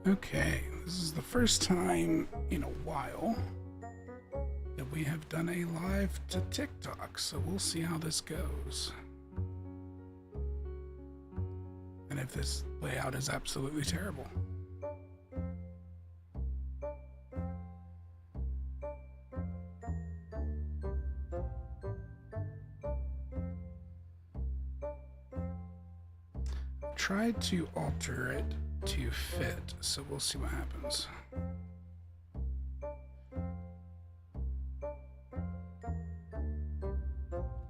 Okay, this is the first time in a while that we have done a live to TikTok, so we'll see how this goes. And if this layout is absolutely terrible. Tried to alter it to fit, so we'll see what happens.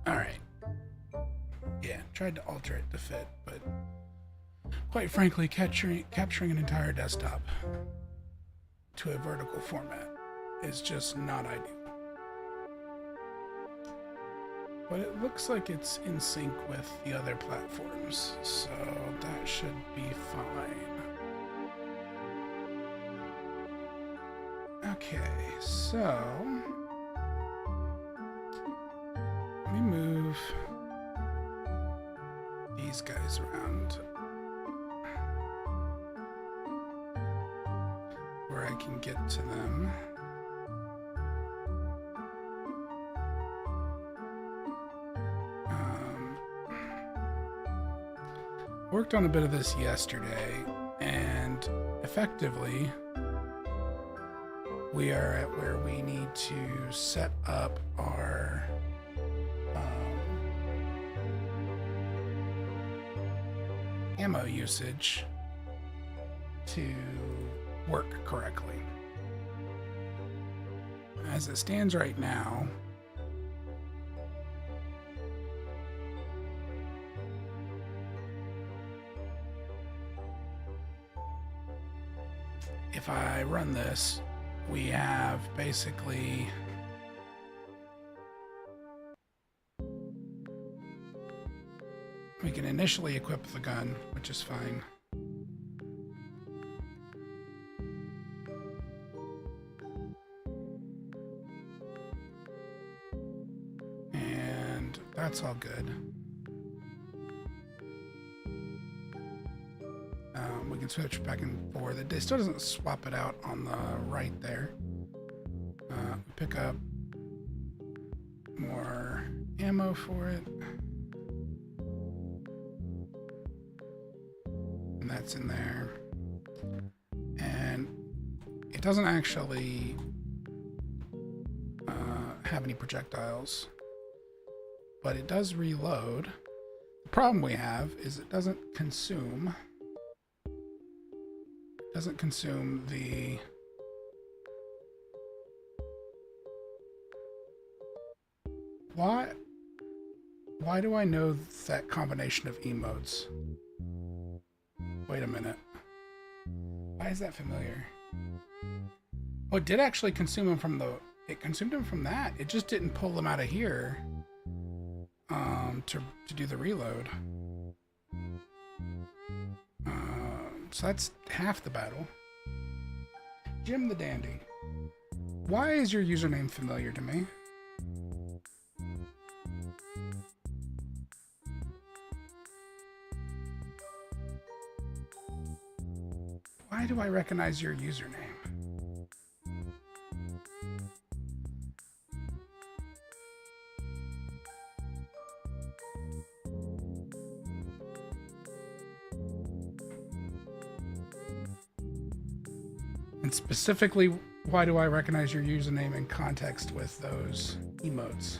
Alright. Yeah, tried to alter it to fit, but quite frankly, capturing an entire desktop to a vertical format is just not ideal. But it looks like it's in sync with the other platforms, so that should be fine. Okay, so let me move these guys around where I can get to them. Worked on a bit of this yesterday, and effectively we are at where we need to set up our ammo usage to work correctly. As it stands right now, if I run this, we have basically we can initially equip the gun, which is fine. And that's all good. We can switch back and forth. It still doesn't swap it out on the right there. Pick up more ammo for it. And that's in there. And it doesn't actually have any projectiles, but it does reload. The problem we have is it doesn't consume the why do I know that combination of emotes? Wait a minute. Why is that familiar? Oh, it did actually consume them from it consumed them from that. It just didn't pull them out of here to do the reload. So that's half the battle. Jim the Dandy. Why is your username familiar to me? Why do I recognize your username? And specifically, why do I recognize your username in context with those emotes?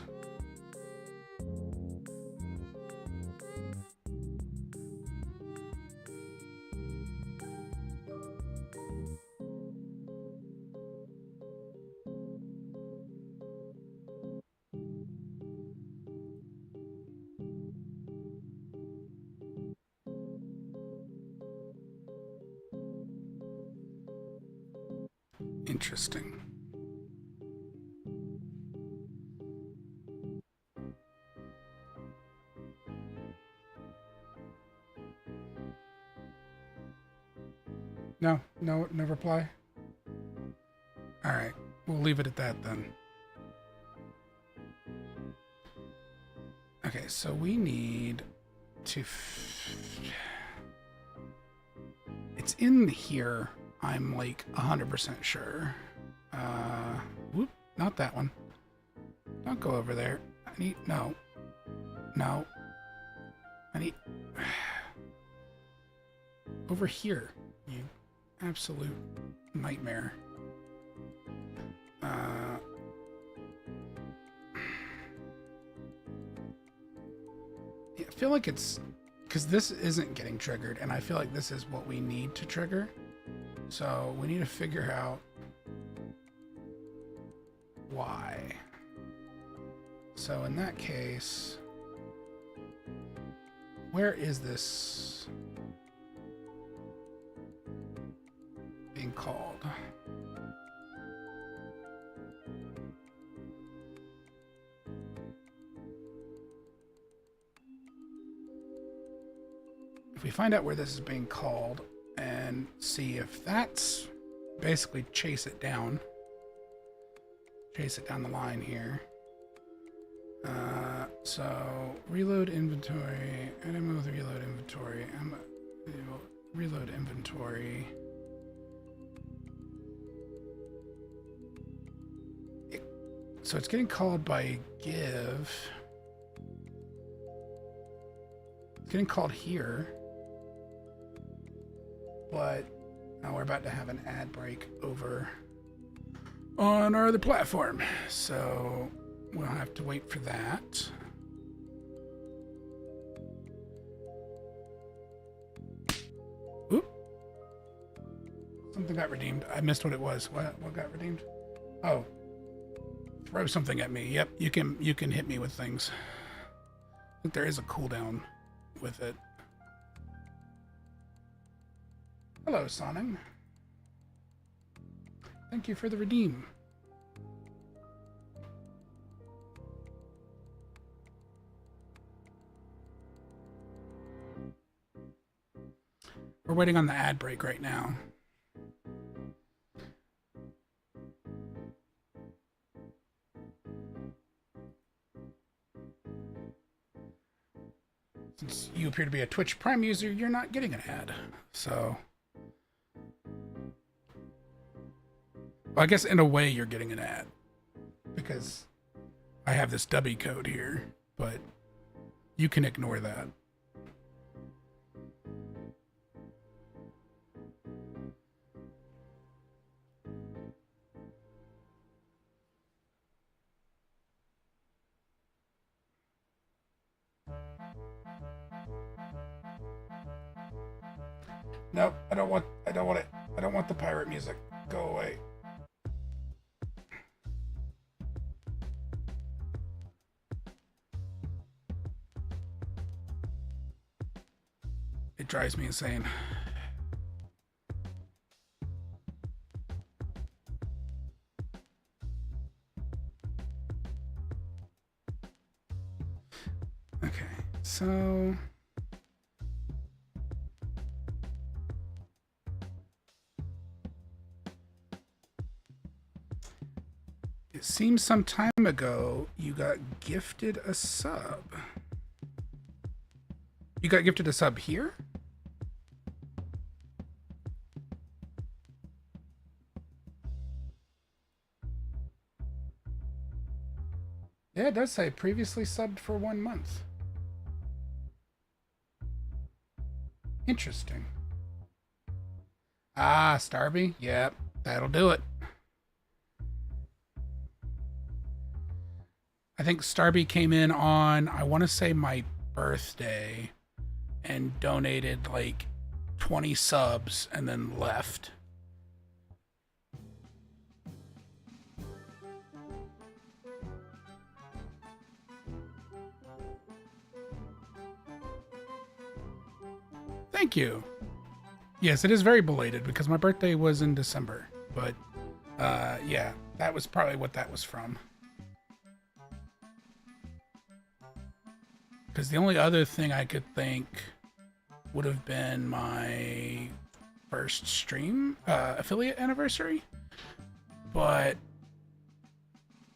Interesting. No reply. All right, we'll leave it at that then. Okay, so we need to. It's in here. I'm like 100% sure. Whoop, not that one. Don't go over there. I need no. I need over here. You absolute nightmare. I feel like it's because this isn't getting triggered, and I feel like this is what we need to trigger. So we need to figure out why. So in that case, where is this being called? If we find out where this is being called and see if that's basically chase it down the line here. So reload inventory, enemy with reload inventory, reload inventory. So it's getting called by give. It's getting called here. But now we're about to have an ad break over on our other platform. So we'll have to wait for that. Oop. Something got redeemed. I missed what it was. What got redeemed? Oh. Throw something at me. Yep, you can hit me with things. I think there is a cooldown with it. Hello, Soning. Thank you for the redeem. We're waiting on the ad break right now. Since you appear to be a Twitch Prime user, you're not getting an ad. So, well, I guess in a way you're getting an ad because I have this dubby code here, but you can ignore that. Nope, I don't want it. I don't want the pirate music. Go away. It drives me insane. Okay, so it seems some time ago you got gifted a sub. You got gifted a sub here? Yeah, it does say previously subbed for 1 month. Interesting. Ah, Starby? Yep, that'll do it. I think Starby came in on, I want to say my birthday, and donated like 20 subs and then left. Thank you. Yes, it is very belated because my birthday was in December, but Yeah, that was probably what that was from. Because the only other thing I could think would have been my first stream affiliate anniversary. But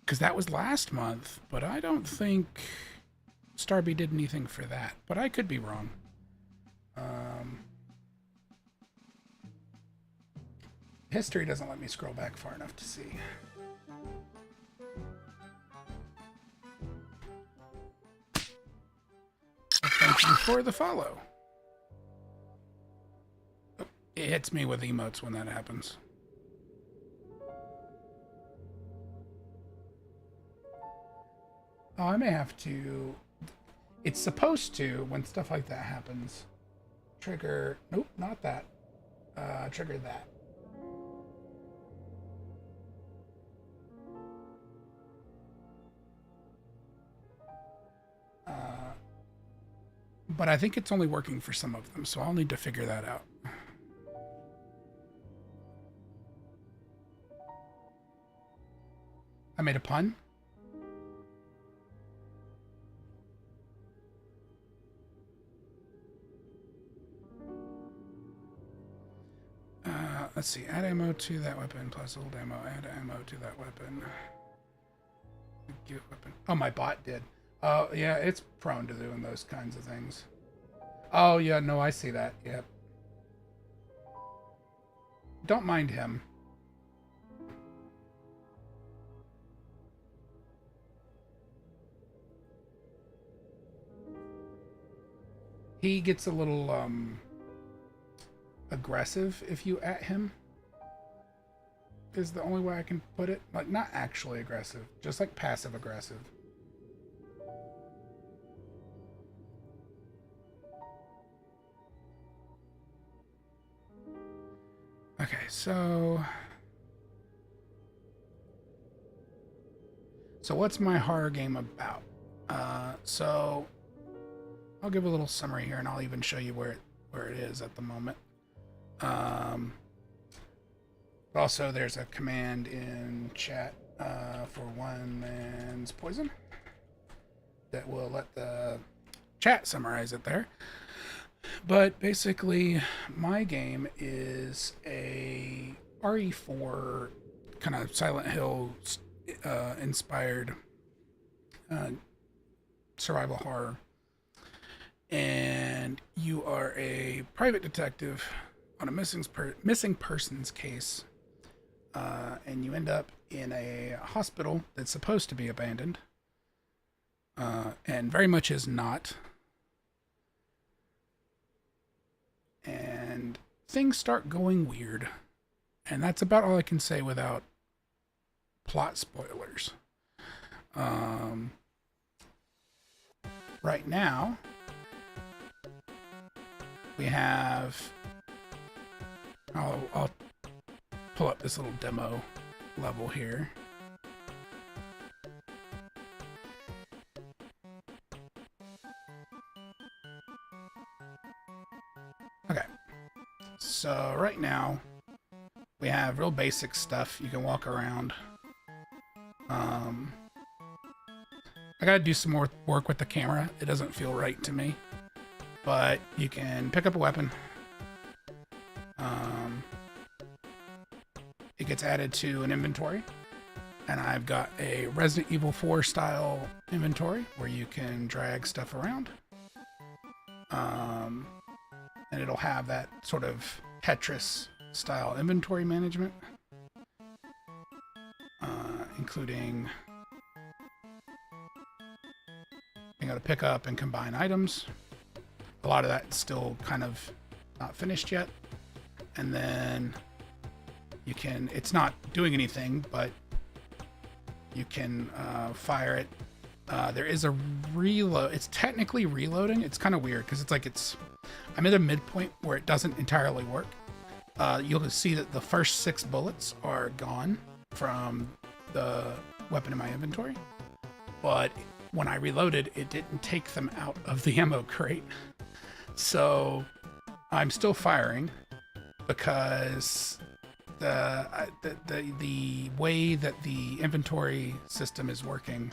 because that was last month, but I don't think Starby did anything for that. But I could be wrong. History doesn't let me scroll back far enough to see. Thank you for the follow. Oh, it hits me with emotes when that happens. Oh, I may have to... It's supposed to, when stuff like that happens, trigger... Nope, not that. Trigger that. But I think it's only working for some of them, so I'll need to figure that out. I made a pun. Let's see. Add ammo to that weapon plus old ammo. Add ammo to that weapon. Get weapon. Oh, my bot did. Oh, yeah, it's prone to doing those kinds of things. Oh, yeah, no, I see that. Yep. Don't mind him. He gets a little, aggressive if you at him. Is the only way I can put it. Like, not actually aggressive, just like passive aggressive. Okay, so what's my horror game about? So I'll give a little summary here, and I'll even show you where it is at the moment. Also, there's a command in chat for onemanspoison that will let the chat summarize it there. But basically, my game is a RE4 kind of Silent Hill inspired survival horror. And you are a private detective on a missing persons case. And you end up in a hospital that's supposed to be abandoned. And very much is not. And things start going weird. And that's about all I can say without plot spoilers. Right now, we have... I'll pull up this little demo level here. Okay, so right now we have real basic stuff. You can walk around. I gotta do some more work with the camera. It doesn't feel right to me, but you can pick up a weapon. It gets added to an inventory, and I've got a Resident Evil 4 style inventory where you can drag stuff around. And it'll have that sort of Tetris style inventory management, including being able to pick up and combine items. A lot of that's still kind of not finished yet. And then you can, it's not doing anything, but you can fire it. There is a reload. It's technically reloading. It's kind of weird because it's like I'm at a midpoint where it doesn't entirely work. You'll see that the first 6 bullets are gone from the weapon in my inventory. But when I reloaded, it didn't take them out of the ammo crate. So I'm still firing because the way that the inventory system is working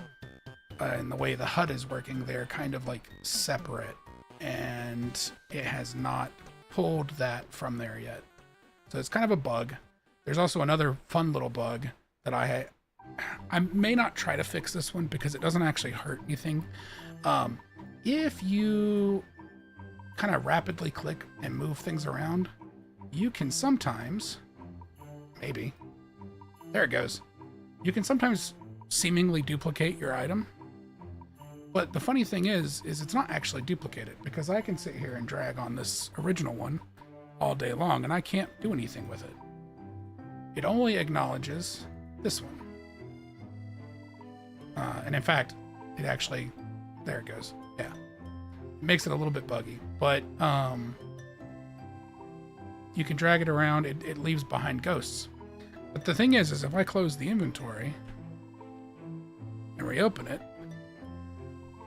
and the way the HUD is working, they're kind of like separate, and it has not pulled that from there yet. So it's kind of a bug. There's also another fun little bug that I may not try to fix this one because it doesn't actually hurt anything. If you kind of rapidly click and move things around, you can sometimes, maybe, there it goes. You can sometimes seemingly duplicate your item. But the funny thing is it's not actually duplicated, because I can sit here and drag on this original one all day long and I can't do anything with it. It only acknowledges this one. And in fact, it actually, there it goes. Yeah. It makes it a little bit buggy, but you can drag it around. It leaves behind ghosts. But the thing is if I close the inventory and reopen it,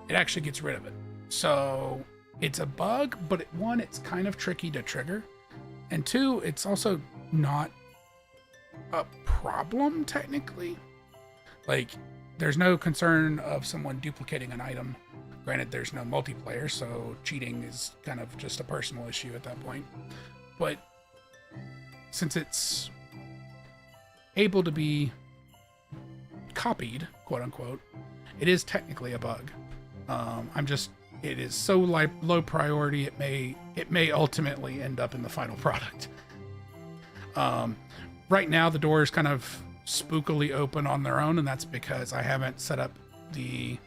it actually gets rid of it. So it's a bug, but one, it's kind of tricky to trigger. And two, it's also not a problem technically. Like, there's no concern of someone duplicating an item. Granted, there's no multiplayer, so cheating is kind of just a personal issue at that point. But since it's able to be copied, quote unquote, it is technically a bug. It is so low priority, it may ultimately end up in the final product. Right now, the door is kind of spookily open on their own, and that's because I haven't set up the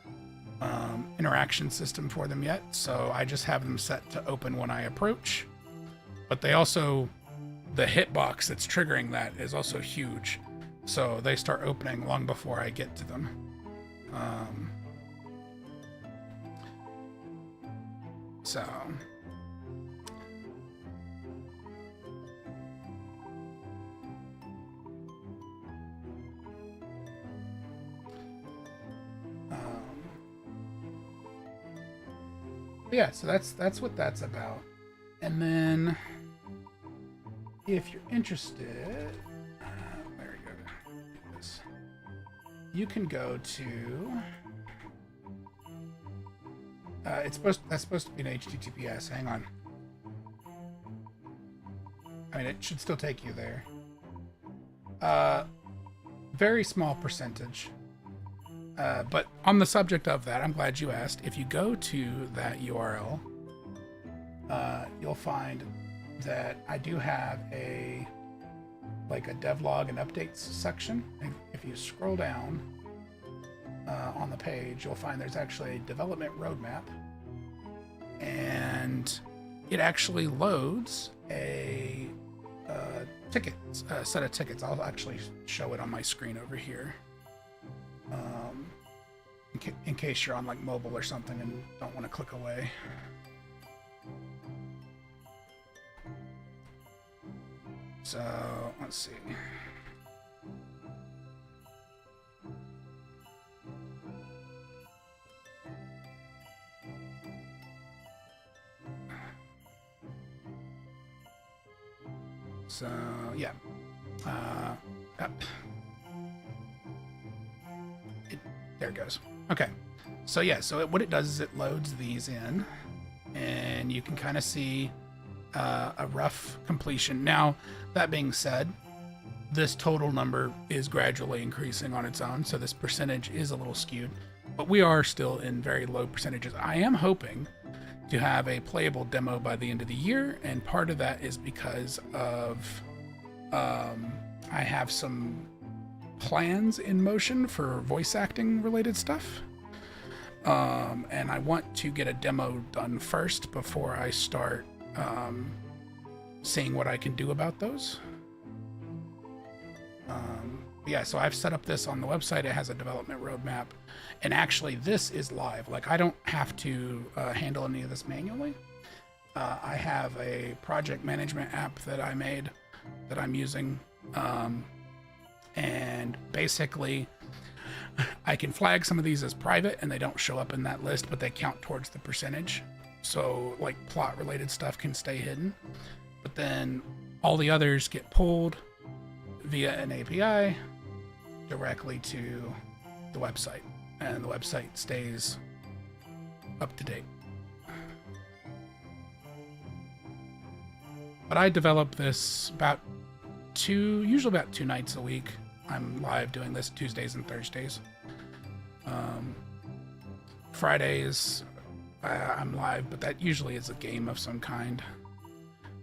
interaction system for them yet. So I just have them set to open when I approach. But they also, the hitbox that's triggering that is also huge. So they start opening long before I get to them. Yeah, so that's what that's about. And then if you're interested, there we go. You can go to that's supposed to be an HTTPS. Hang on. I mean, it should still take you there. Very small percentage. But on the subject of that, I'm glad you asked. If you go to that URL, you'll find that I do have a devlog and updates section. And if you scroll down on the page, you'll find there's actually a development roadmap, and it actually loads a set of tickets. I'll actually show it on my screen over here. In case you're on like mobile or something and don't want to click away. So let's see. So yeah. There it goes. Okay. So yeah, so what it does is it loads these in, and you can kind of see a rough completion. Now, that being said, this total number is gradually increasing on its own, so this percentage is a little skewed, but we are still in very low percentages. I am hoping to have a playable demo by the end of the year, and part of that is because of I have some plans in motion for voice acting related stuff, and I want to get a demo done first before I start seeing what I can do about those. Yeah, so I've set up this on the website. It has a development roadmap, and actually this is live. Like, I don't have to handle any of this manually. I have a project management app that I made that I'm using, and basically I can flag some of these as private and they don't show up in that list, but they count towards the percentage. So like plot related stuff can stay hidden, but then all the others get pulled via an API directly to the website, and the website stays up to date. But I develop this usually about 2 nights a week. I'm live doing this Tuesdays and Thursdays. Fridays, I'm live, but that usually is a game of some kind.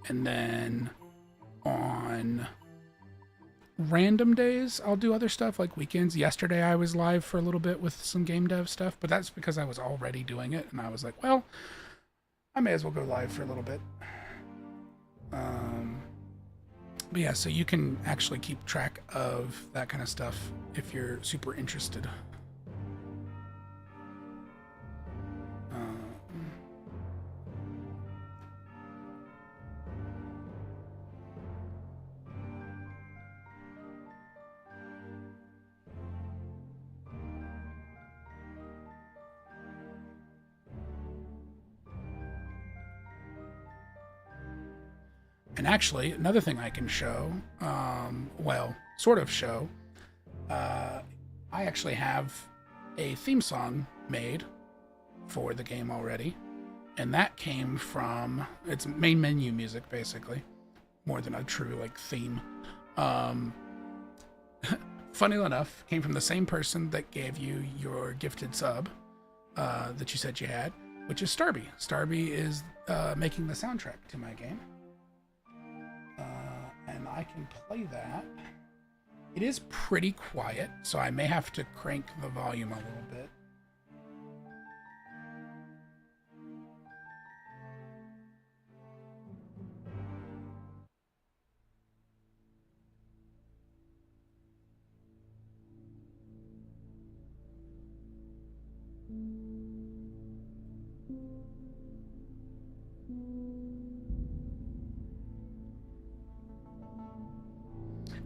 And then on random days, I'll do other stuff like weekends. Yesterday, I was live for a little bit with some game dev stuff, but that's because I was already doing it. And I was like, well, I may as well go live for a little bit. But yeah, so you can actually keep track of that kind of stuff if you're super interested. And actually, another thing I can show, sort of show, I actually have a theme song made for the game already. And that came from, it's main menu music, basically, more than a true, theme. Funny enough, came from the same person that gave you your gifted sub that you said you had, which is Starby. Starby is making the soundtrack to my game. And I can play that. It is pretty quiet, so I may have to crank the volume a little bit.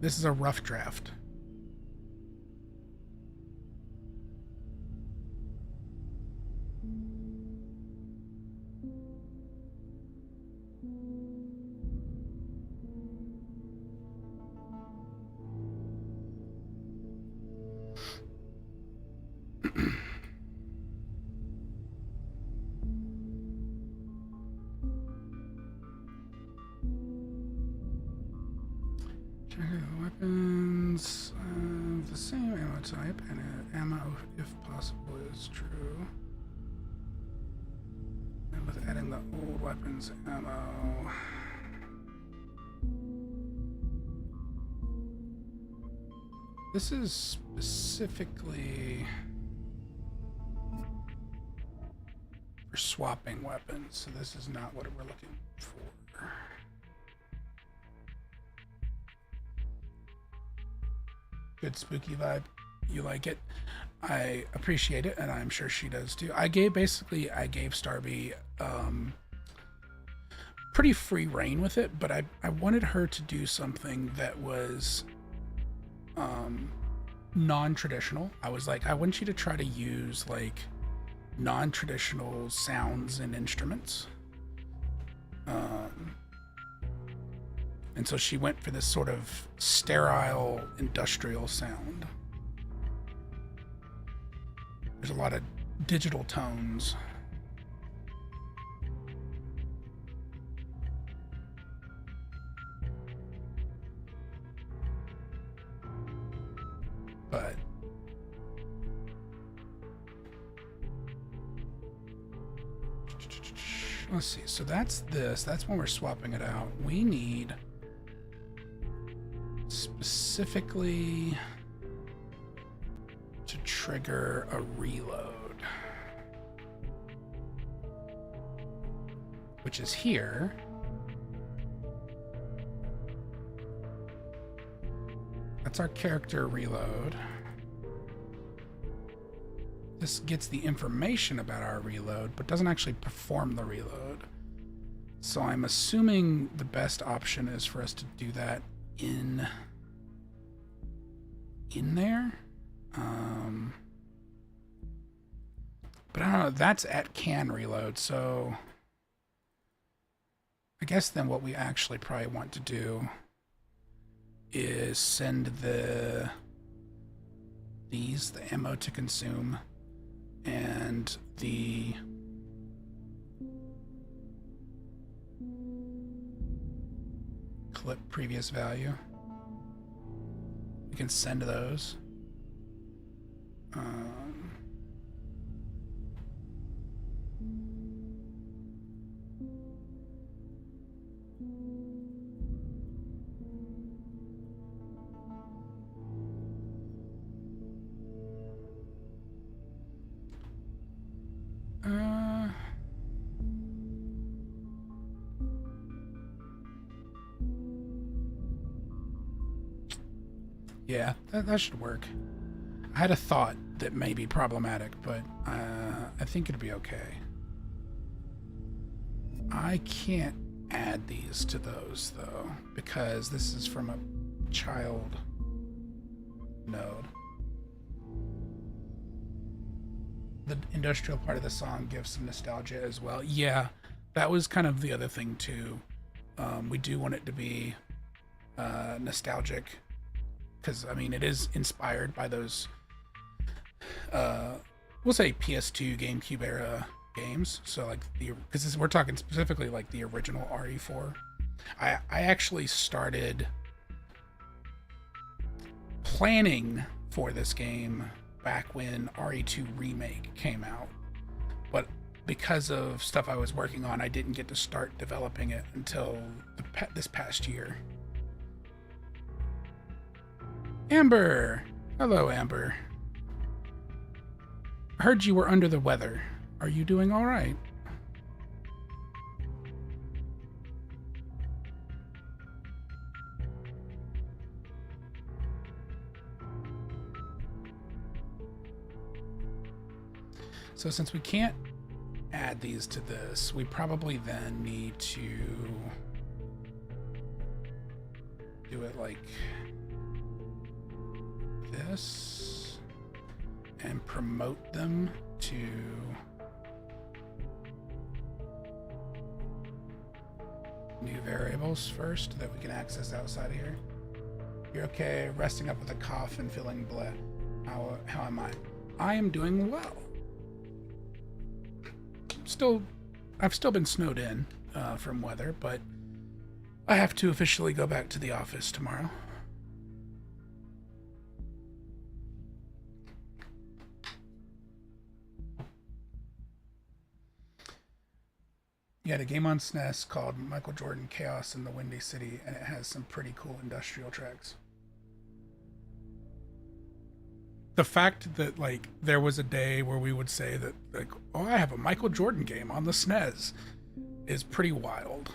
This is a rough draft. Weapons of the same ammo type and ammo, if possible, is true. And with adding the old weapons ammo. This is specifically for swapping weapons, so this is not what we're looking for. Good spooky vibe. You like it? I appreciate it, and I'm sure she does too. I gave Starby pretty free reign with it, but I wanted her to do something that was non-traditional. I was like, I want you to try to use non-traditional sounds and instruments. And so she went for this sort of sterile industrial sound. There's a lot of digital tones. But let's see. So that's this. That's when we're swapping it out. We need specifically to trigger a reload, which is here. That's our character reload. This gets the information about our reload, but doesn't actually perform the reload. So I'm assuming the best option is for us to do that in there. But I don't know, that's at can reload, so I guess then what we actually probably want to do is send the ammo to consume and the clip previous value. We can send those. Yeah, that should work. I had a thought that may be problematic, but I think it'll be okay. I can't add these to those, though, because this is from a child node. The industrial part of the song gives some nostalgia as well. Yeah, that was kind of the other thing, too. We do want it to be nostalgic, because, I mean, it is inspired by those, we'll say PS2, GameCube era games. So, like, because we're talking specifically, like, the original RE4. I actually started planning for this game back when RE2 Remake came out. But because of stuff I was working on, I didn't get to start developing it until this past year. Amber! Hello, Amber. I heard you were under the weather. Are you doing all right? So since we can't add these to this, we probably then need to do it like this and promote them to new variables first that we can access outside of here. You're okay, resting up with a cough and feeling bleh. How am I? I am doing well. I've still been snowed in from weather, but I have to officially go back to the office tomorrow. Yeah, the game on SNES called Michael Jordan Chaos in the Windy City, and it has some pretty cool industrial tracks. The fact that, like, there was a day where we would say that, like, oh, I have a Michael Jordan game on the SNES is pretty wild.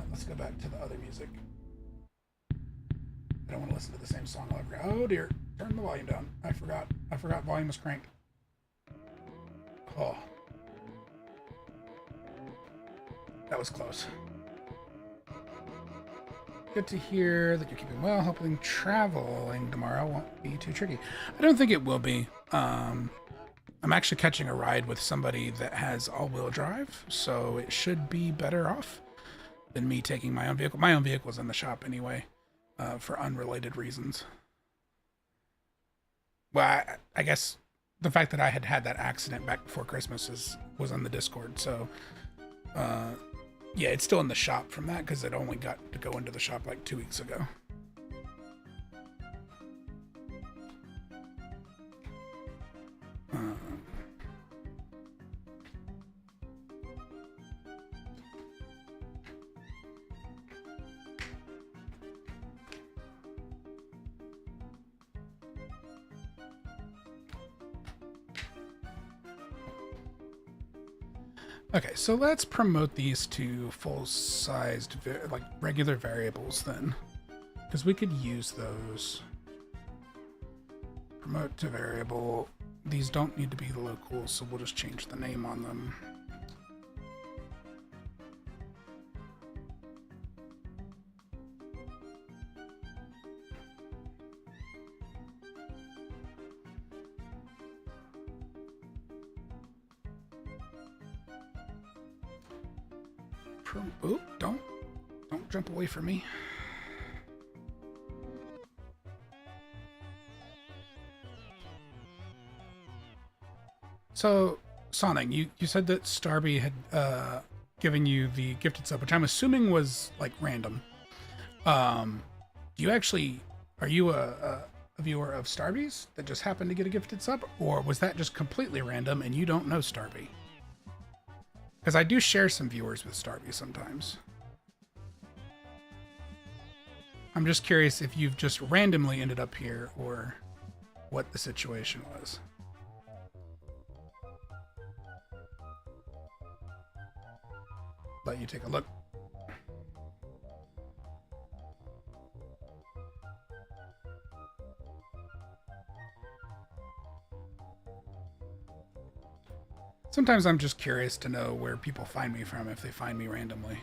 Let's go back to the other music. I don't want to listen to the same song over. Oh dear, turn the volume down. I forgot volume was cranked. Oh. That was close. Good to hear that you're keeping well. Hoping traveling tomorrow won't be too tricky. I don't think it will be. I'm actually catching a ride with somebody that has all-wheel drive, so it should be better off than me taking my own vehicle. My own vehicle's in the shop anyway, for unrelated reasons. Well, I guess the fact that I had that accident back before Christmas was on the Discord, so yeah, it's still in the shop from that because it only got to go into the shop like 2 weeks ago. Okay, so let's promote these to full-sized, like, regular variables then. Because we could use those. Promote to variable. These don't need to be local, so we'll just change the name on them. Oop, don't jump away from me. So, Sonic, you said that Starby had given you the gifted sub, which I'm assuming was like random. Do you actually are you a viewer of Starby's that just happened to get a gifted sub, or was that just completely random and you don't know Starby? Because I do share some viewers with Starby sometimes. I'm just curious if you've just randomly ended up here or what the situation was. Let you take a look. Sometimes I'm just curious to know where people find me from if they find me randomly.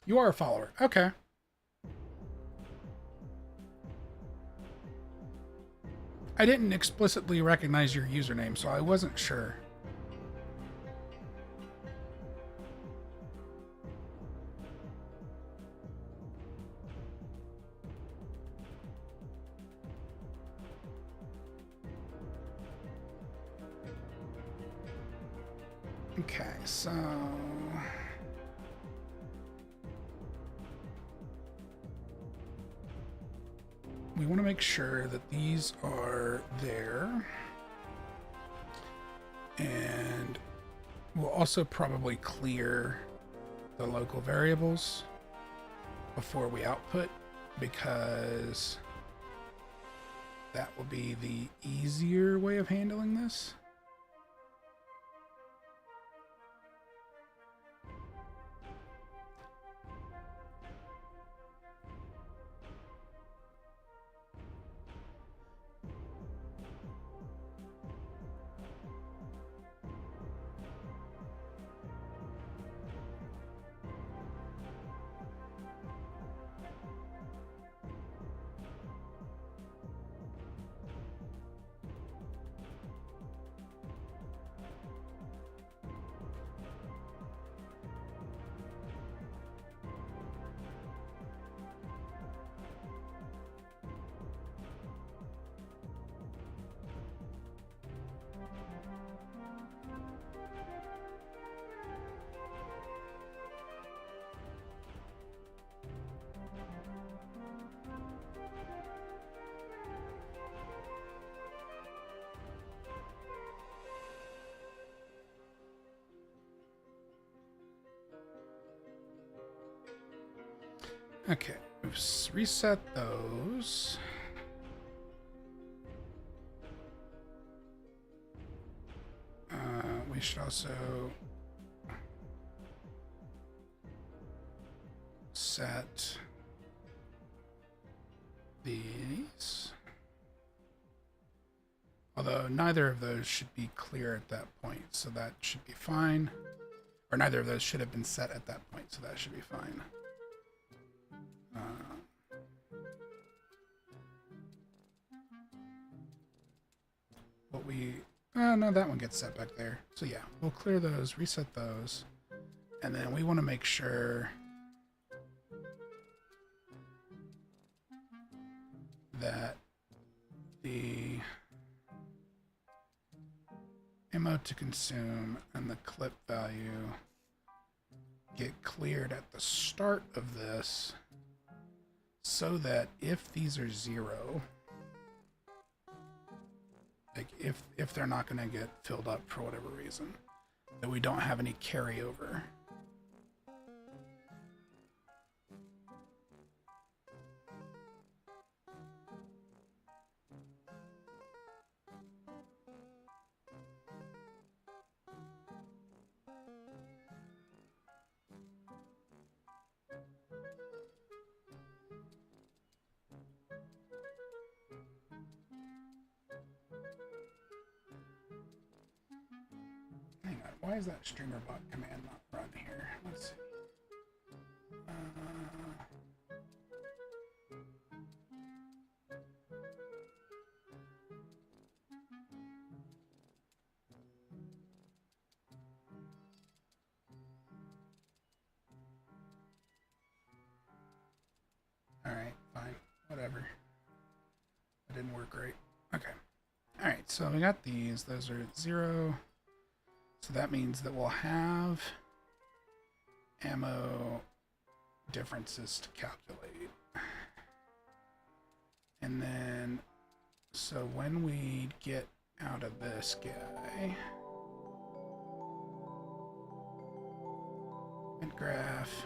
You are a follower. Okay. I didn't explicitly recognize your username, so I wasn't sure. Okay, so we want to make sure that these are there. And we'll also probably clear the local variables before we output, because that will be the easier way of handling this. Okay, we've reset those. We should also set these. Although neither of those should be clear at that point, so that should be fine. Or neither of those should have been set at that point, so that should be fine. What we... no, that one gets set back there. So yeah, we'll clear those, reset those. And then we want to make sure that the ammo to consume and the clip value get cleared at the start of this, so that if these are 0, like if they're not going to get filled up for whatever reason, that we don't have any carryover. Why is that streamer bot command not run here? Let's see. work great. Okay. All right, so we got these. Those are 0. So that means that we'll have ammo differences to calculate. And then, so when we get out of this guy, and graph,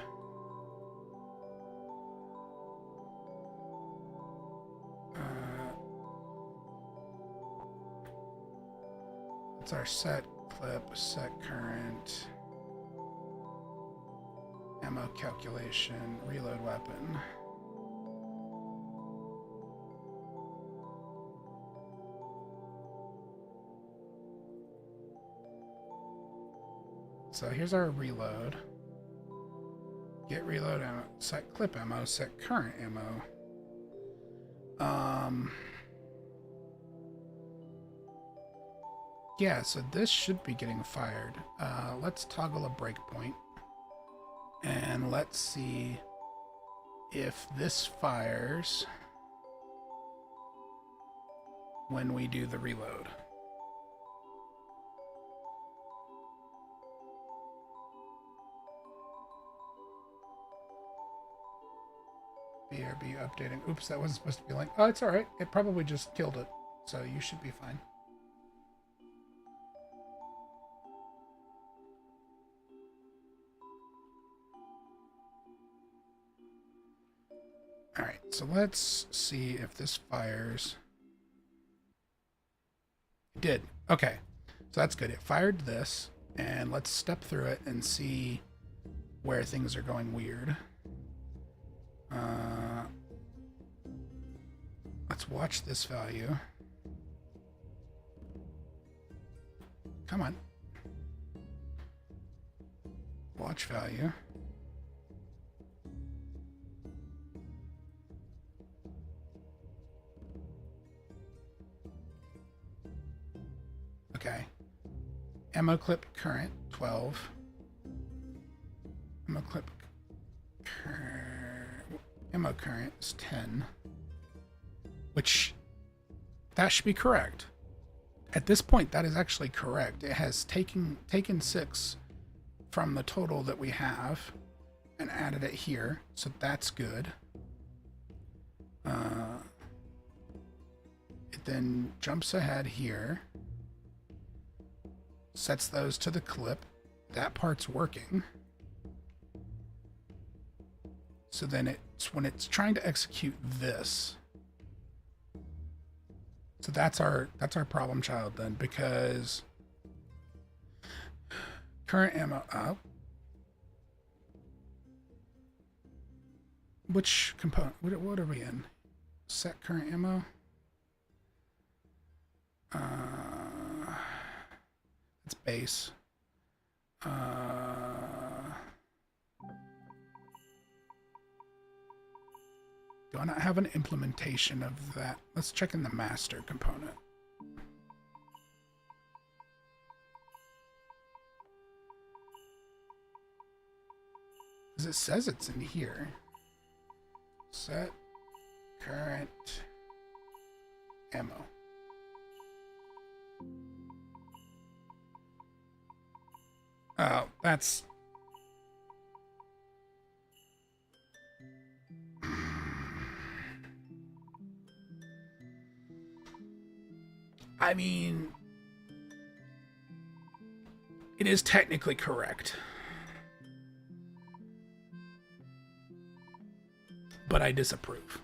that's our set clip, set current, ammo calculation, reload weapon. So here's our reload. Get reload ammo, set clip ammo, set current ammo. Yeah, so this should be getting fired. Let's toggle a breakpoint. And let's see if this fires when we do the reload. BRB updating. Oops, that wasn't supposed to be like... Oh, it's alright. It probably just killed it. So you should be fine. Alright, so let's see if this fires. It did. Okay. So that's good. It fired this. And let's step through it and see where things are going weird. Let's watch this value. Come on. Watch value. Okay. Ammo clip current 12. Ammo clip ammo current is 10. Which that should be correct. At this point, that is actually correct. It has taken 6 from the total that we have and added it here, so that's good. It then jumps ahead here, sets those to the clip. That part's working. So then it's when it's trying to execute this. So that's our problem child then, because current ammo up. Which component? What are we in? Set current ammo. It's base. Do I not have an implementation of that? Let's check in the master component. Because it says it's in here. Set current ammo. Oh, that's... I mean, it is technically correct, but I disapprove.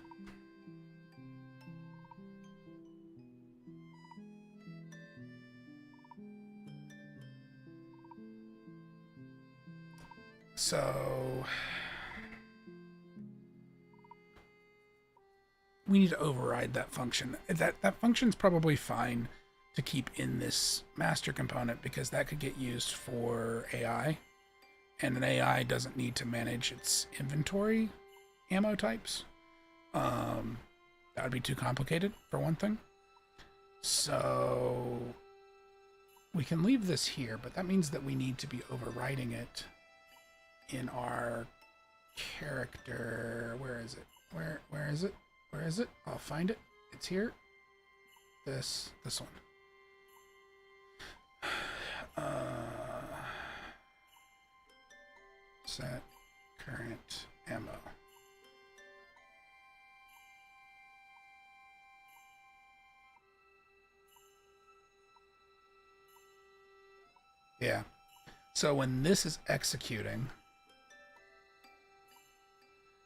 So we need to override that function. That function's probably fine to keep in this master component because that could get used for AI, and an AI doesn't need to manage its inventory ammo types. That would be too complicated for one thing. So we can leave this here, but that means that we need to be overriding it in our character. Where is it? Where is it? Where is it? I'll find it. It's here. this one. Set current ammo. Yeah. So when this is executing,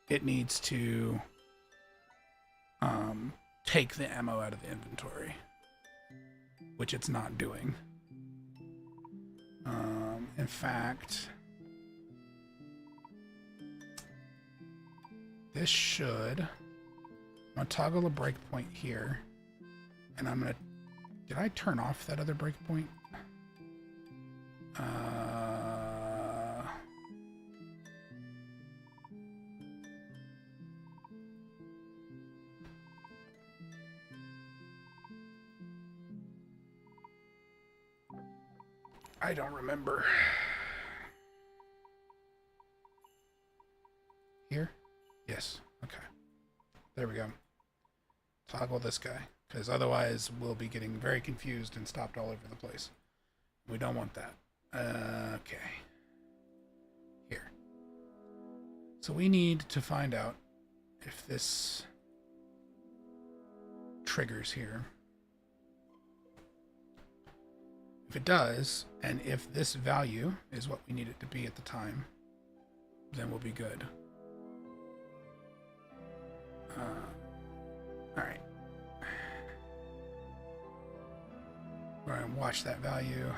it needs to take the ammo out of the inventory, which it's not doing. In fact, this should... I'm going to toggle a breakpoint here, and I'm going to... Did I turn off that other breakpoint? I don't remember. Here? Yes. Okay. There we go. Toggle this guy, because otherwise we'll be getting very confused and stopped all over the place. We don't want that. Okay. Here. So we need to find out if this triggers here. If it does, and if this value is what we need it to be at the time, then we'll be good. All right. We're going to watch that value.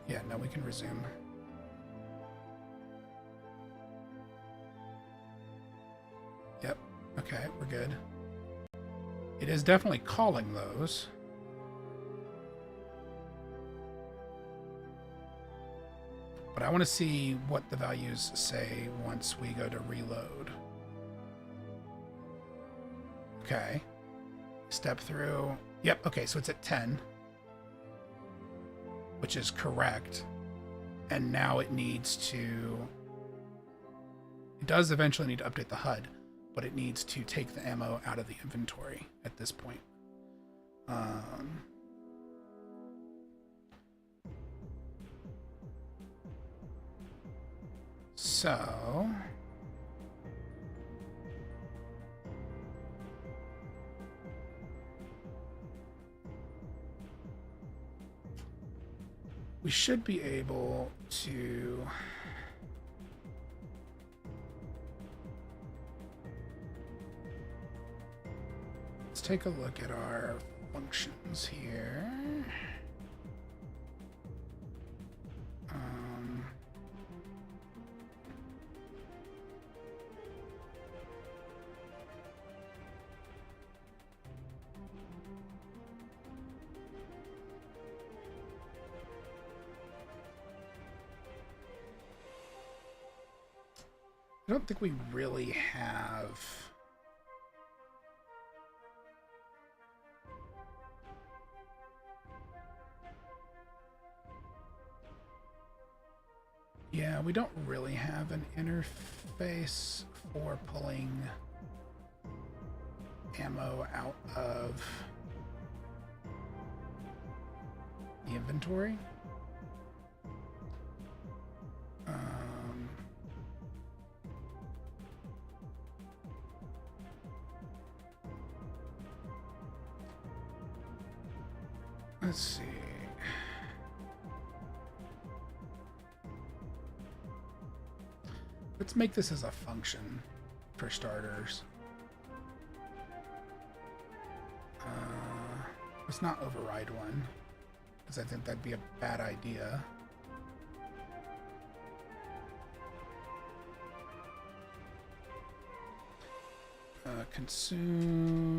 Yeah, now we can resume. Yep. Okay, we're good. It is definitely calling those. But I want to see what the values say once we go to reload. Okay. Step through. Yep, okay, so it's at 10. Which is correct. And now it needs to... It does eventually need to update the HUD, but it needs to take the ammo out of the inventory at this point. So... we should be able to... Let's take a look at our functions here. I don't think we really have... Yeah, we don't really have an interface for pulling ammo out of the inventory. Let's see. Let's make this as a function for starters. Let's not override one, because I think that'd be a bad idea. Consume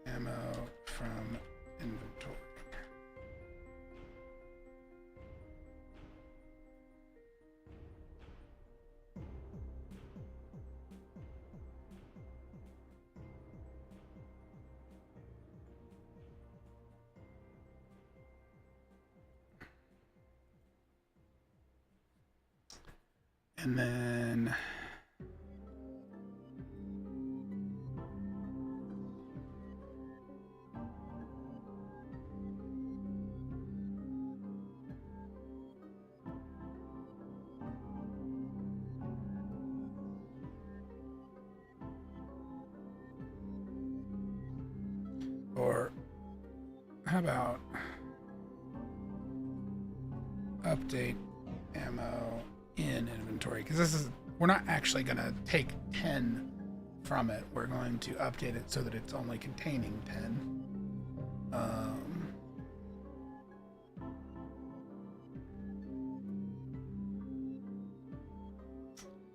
ammo from inventory. And then how about update ammo in inventory? Because we're not actually going to take 10 from it. We're going to update it so that it's only containing 10.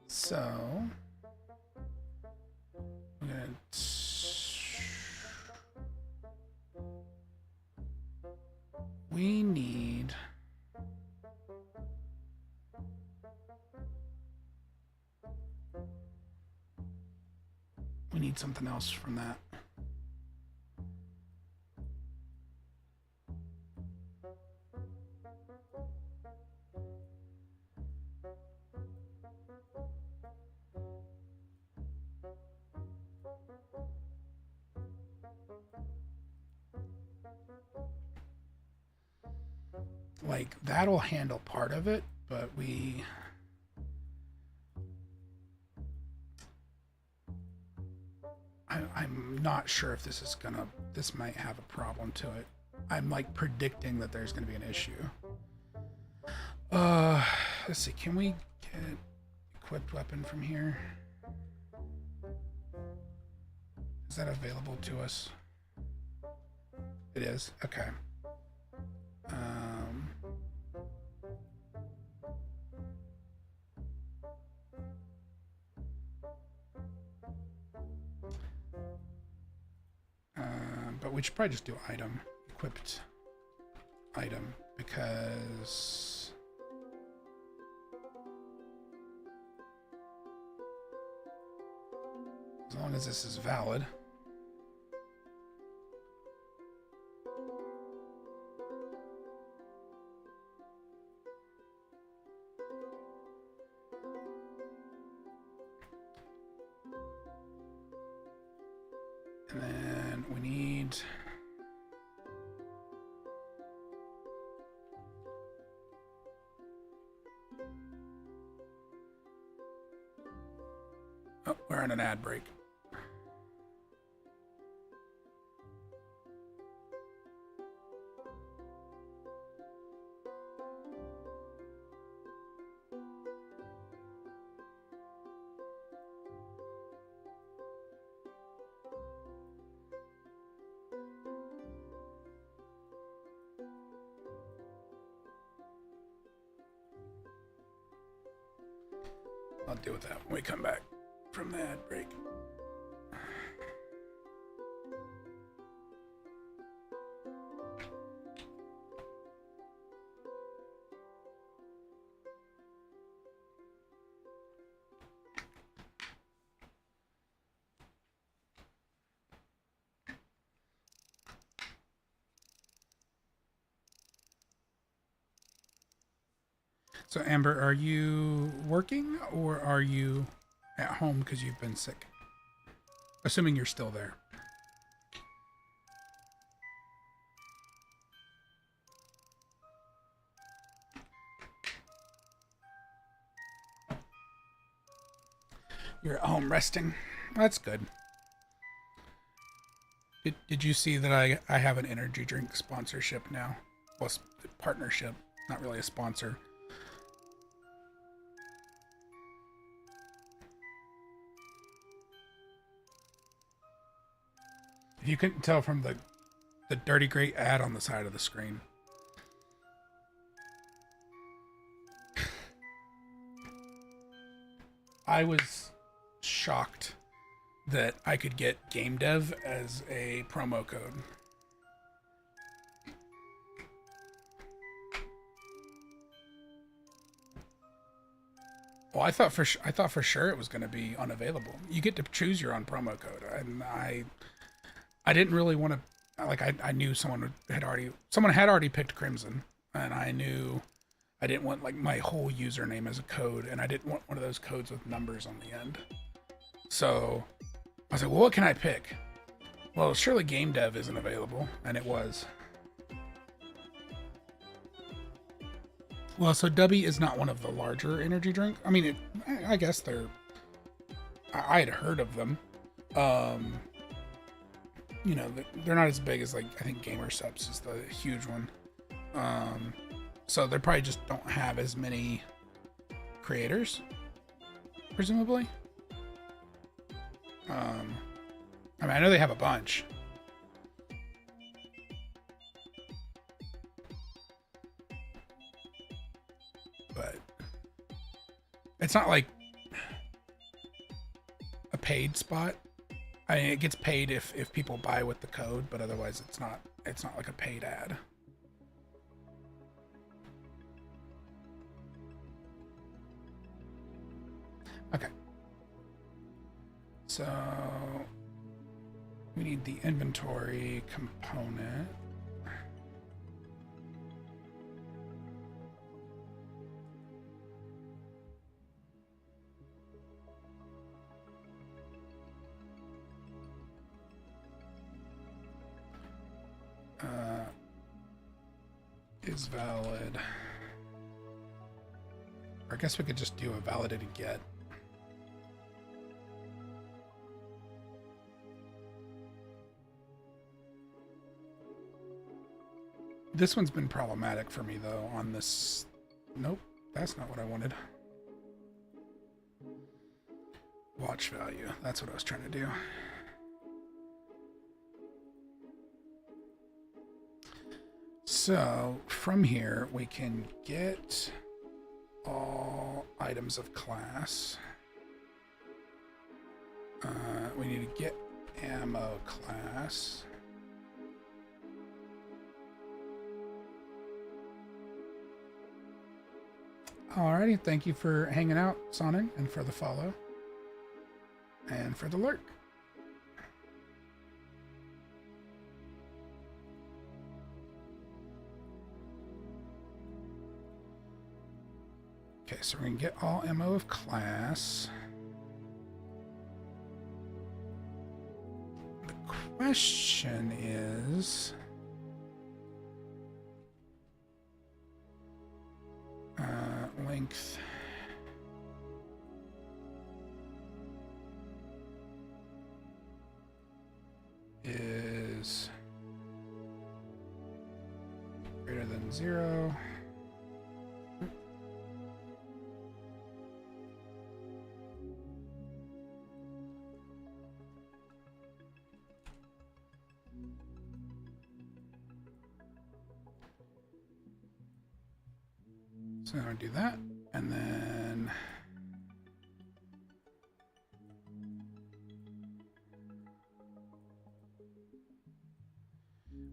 So I'm gonna we need something else from that. Like, that'll handle part of it, but I'm not sure if this might have a problem to it. I'm like predicting that there's gonna be an issue. Let's see, can we get equipped weapon from here? Is that available to us? It is, okay. But we should probably just do item, equipped item, because as long as this is valid. And then we need we're on an ad break. I'll deal with that when we come back from the ad break. So Amber, are you working or are you at home because you've been sick? Assuming you're still there. You're at home resting. That's good. Did you see that I have an energy drink sponsorship now? Well, partnership, not really a sponsor. If you couldn't tell from the Dirty Great ad on the side of the screen. I was shocked that I could get game dev as a promo code. Well, I thought for sure it was going to be unavailable. You get to choose your own promo code, and I didn't really want to, like, I knew someone had already picked Crimson, and I knew I didn't want, like, my whole username as a code, and I didn't want one of those codes with numbers on the end. So I was like, well, what can I pick? Well, surely game dev isn't available, and it was. Well, so Dubby is not one of the larger energy drinks. I mean, I guess they're, I had heard of them. you know, they're not as big as, like, I think Gamer Subs is the huge one. So they probably just don't have as many creators, presumably. I mean, I know they have a bunch. But it's not like a paid spot. I mean, it gets paid if people buy with the code, but otherwise it's not like a paid ad. Okay. So we need the inventory component. Is valid. Or I guess we could just do a validated get. This one's been problematic for me though on this. Nope, that's not what I wanted. Watch value. That's what I was trying to do. So from here we can get all items of class. We need to get ammo class. Alrighty, thank you for hanging out, Sonic, and for the follow. And for the lurk. Okay, so we're going to get all ammo of class. The question is... length. Is greater than 0. So I'm going to do that, and then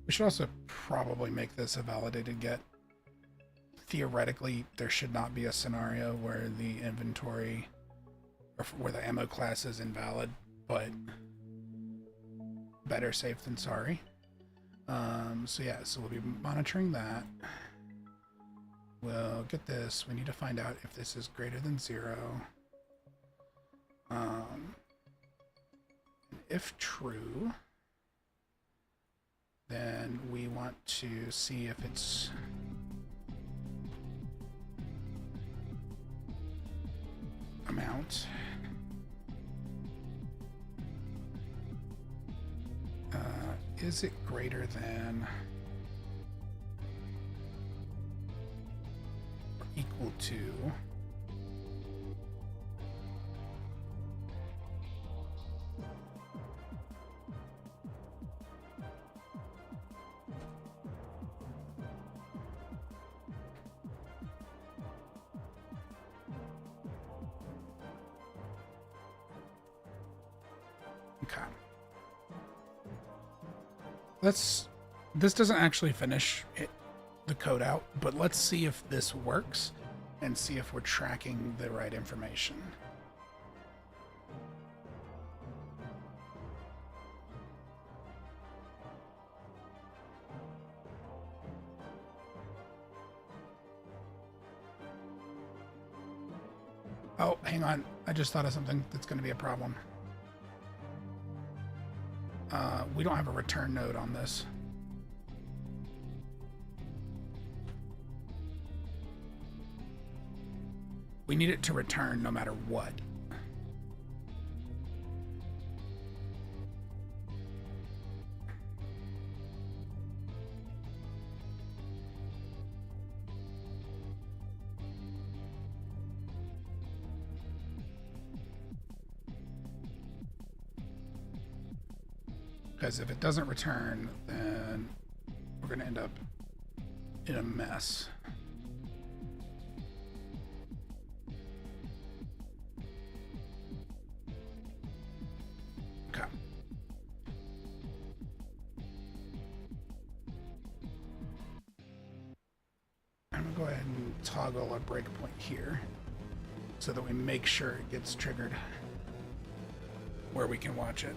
we should also probably make this a validated get. Theoretically, there should not be a scenario where the inventory or where the ammo class is invalid, but better safe than sorry. So yeah, so we'll be monitoring that. We'll get this. We need to find out if this is greater than 0. If true, then we want to see if it's amount. Is it greater than or equal to this doesn't actually finish the code out, but let's see if this works and see if we're tracking the right information. Oh, hang on. I just thought of something that's going to be a problem. We don't have a return node on this. We need it to return no matter what. Because if it doesn't return, then we're going to end up in a mess. Okay. I'm going to go ahead and toggle our breakpoint here so that we make sure it gets triggered where we can watch it.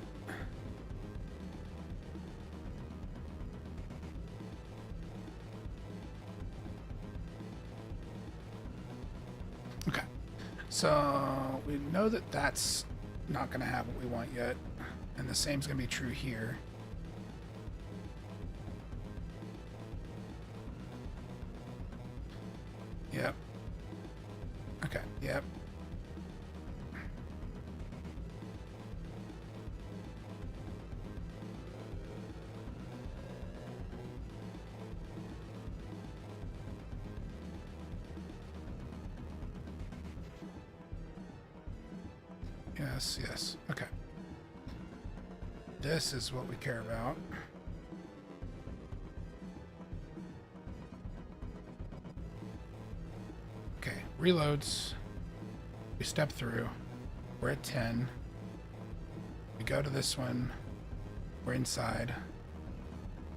Okay, so we know that that's not going to have what we want yet, and the same's going to be true here. Yep. Okay, yep. Yes, yes. Okay. This is what we care about. Okay, reloads. We step through. We're at 10. We go to this one. We're inside.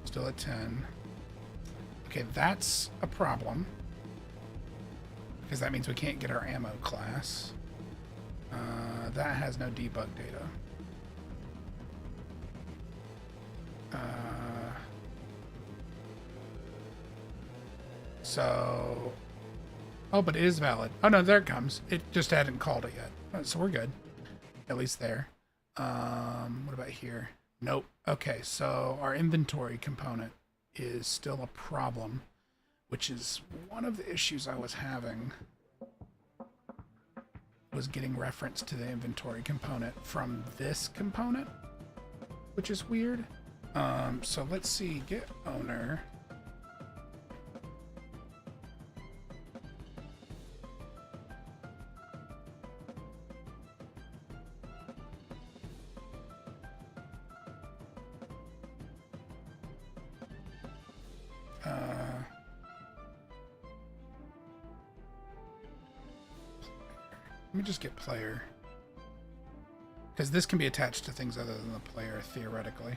Still at 10. Okay, that's a problem. Because that means we can't get our ammo class. That has no debug data. So... Oh, but it is valid. Oh, no, there it comes. It just hadn't called it yet. So we're good. At least there. What about here? Nope. Okay, so our inventory component is still a problem, which is one of the issues I was having, was getting reference to the inventory component from this component, which is weird. So let's see, get owner. Let me just get player. Because this can be attached to things other than the player, theoretically.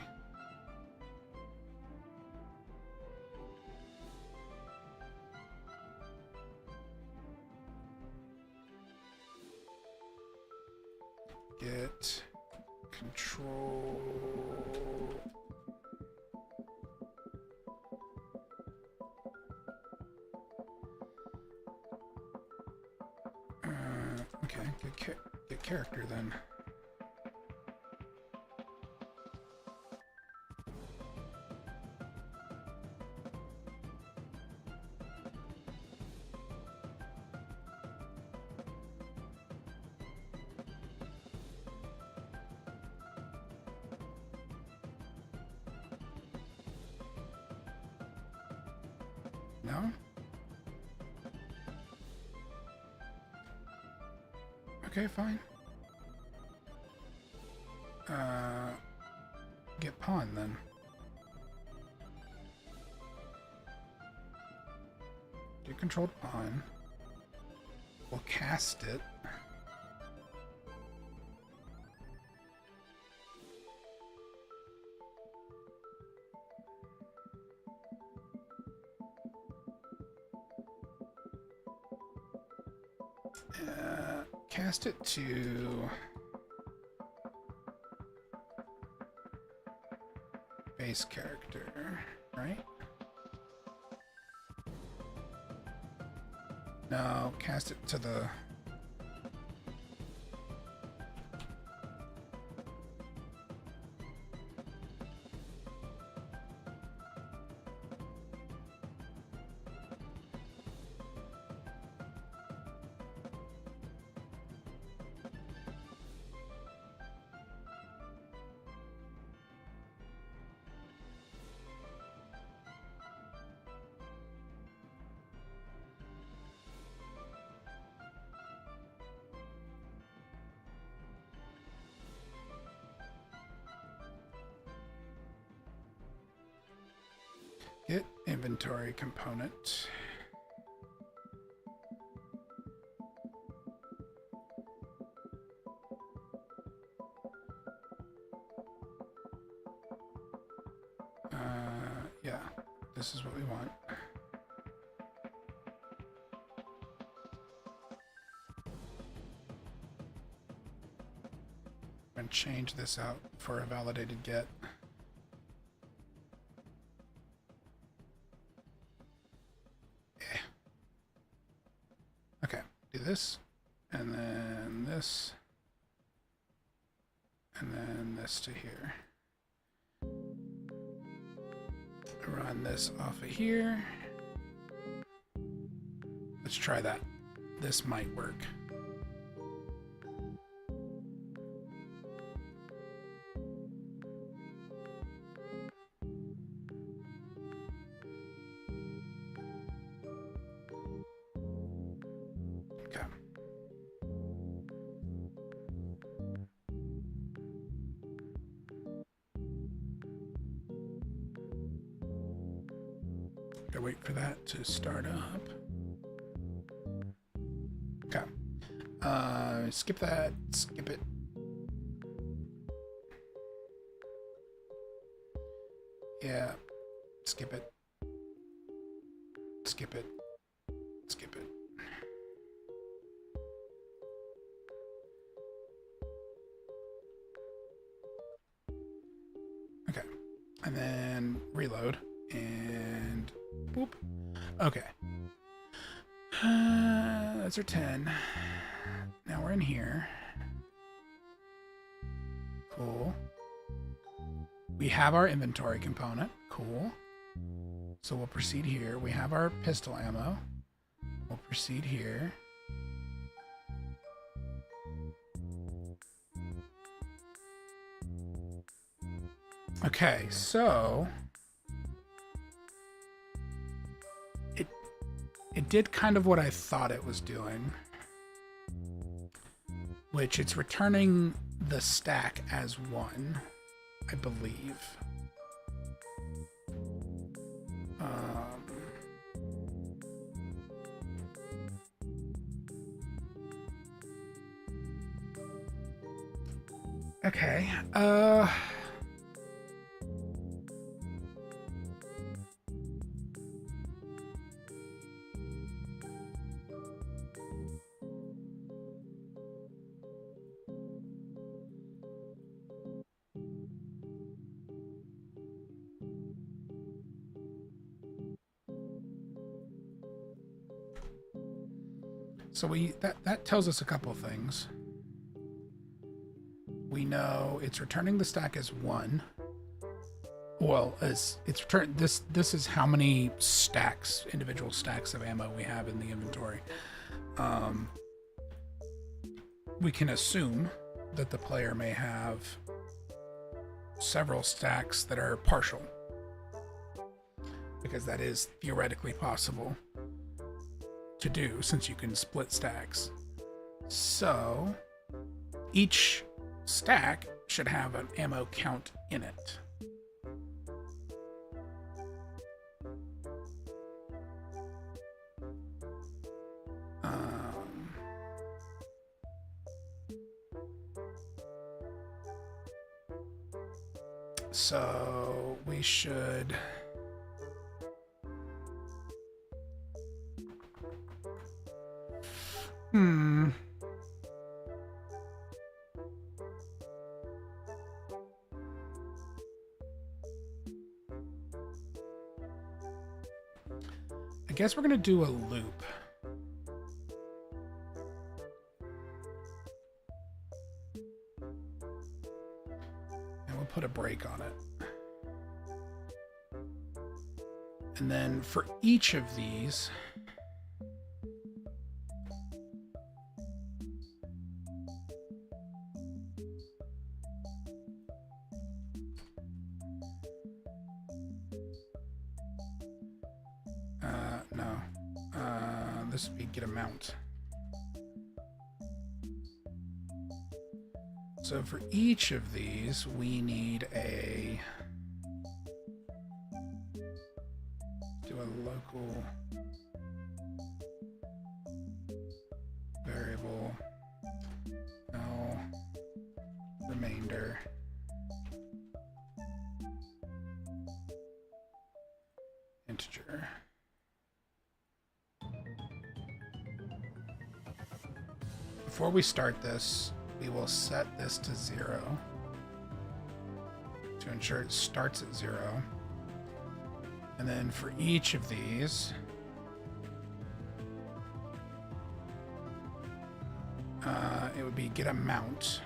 Get control. Okay, get character then. No? Okay, fine. Get pawn then. Get controlled pawn. We'll cast it. Cast it to base character, right? No, cast it to the... Get inventory component. Yeah, this is what we want. And change this out for a validated get. Yeah. Okay, do this, and then this, and then this to here. Run this off of here. Let's try that. This might work. Okay. Gotta wait for that to start up. Okay. Skip that. Skip it. Yeah. Skip it. Skip it. Skip it. Okay. And then reload. And boop. Okay. That's our 10. Now we're in here. Cool. We have our inventory component. Cool. So we'll proceed here. We have our pistol ammo. We'll proceed here. Okay, so it did kind of what I thought it was doing, which it's returning the stack as 1, I believe. Okay. So that tells us a couple things. We know it's returning the stack as 1. Well, as it's returned, this is how many stacks, individual stacks of ammo we have in the inventory. We can assume that the player may have several stacks that are partial, because that is theoretically possible to do since you can split stacks. So each stack should have an ammo count in it. So we should I guess we're gonna do a loop. And we'll put a break on it. And then for each of these, this would be get a mount. So for each of these, we need a local variable L remainder integer. Before we start this, we will set this to 0 to ensure it starts at 0. And then for each of these, it would be get amount.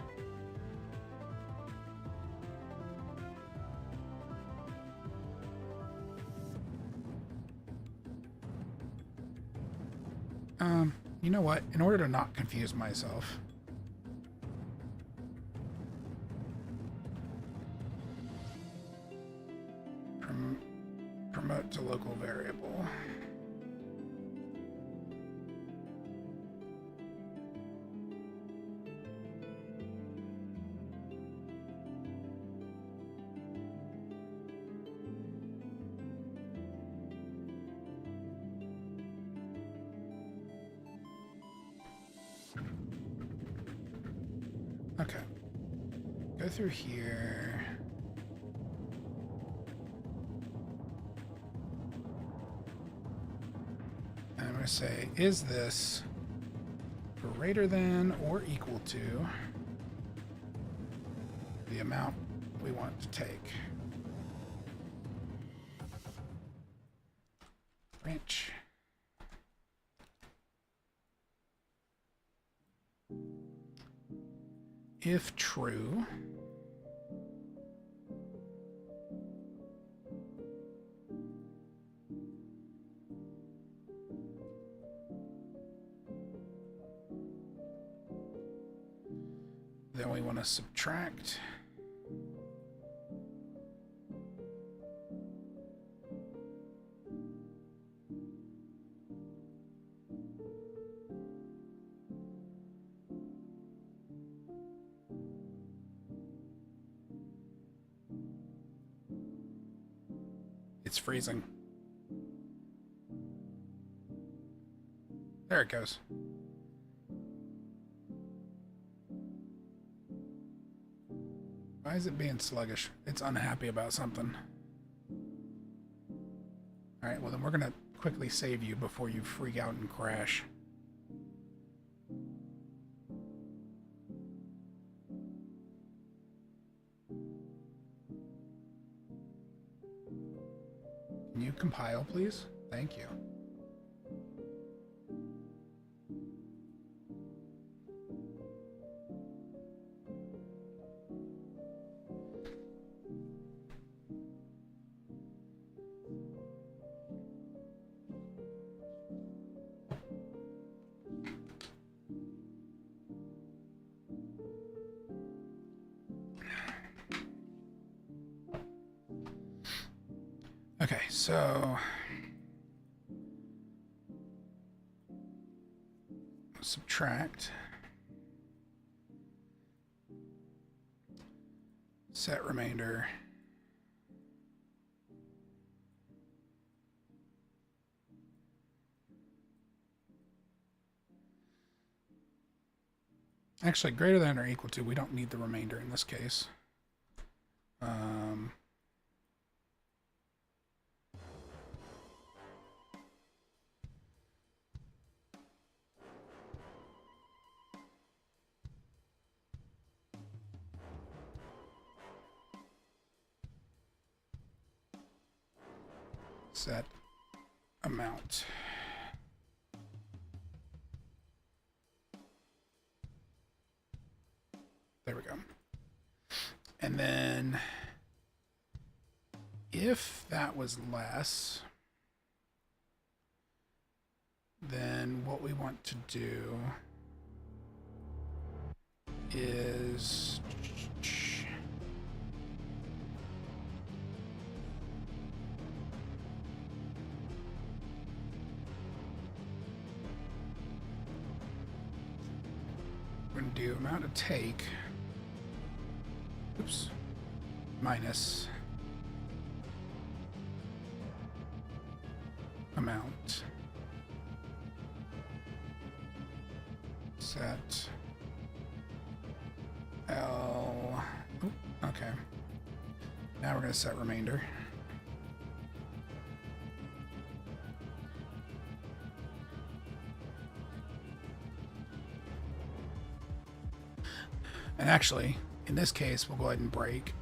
You know what? In order to not confuse myself, promote to local variable. Okay. Go through here. And I'm going to say, is this greater than or equal to the amount we want to take? Branch. If true, then we want to subtract. It's freezing. There it goes. Why is it being sluggish? It's unhappy about something. Alright, well then we're gonna quickly save you before you freak out and crash. Can you compile, please? Thank you. Okay, so subtract, set remainder, actually greater than or equal to, we don't need the remainder in this case. Set amount. There we go. And then if that was less, then what we want to do is we're going to do amount of take, oops, minus amount. Set L. Oop, okay. Now we're going to set remainder. And actually, in this case, we'll go ahead and break.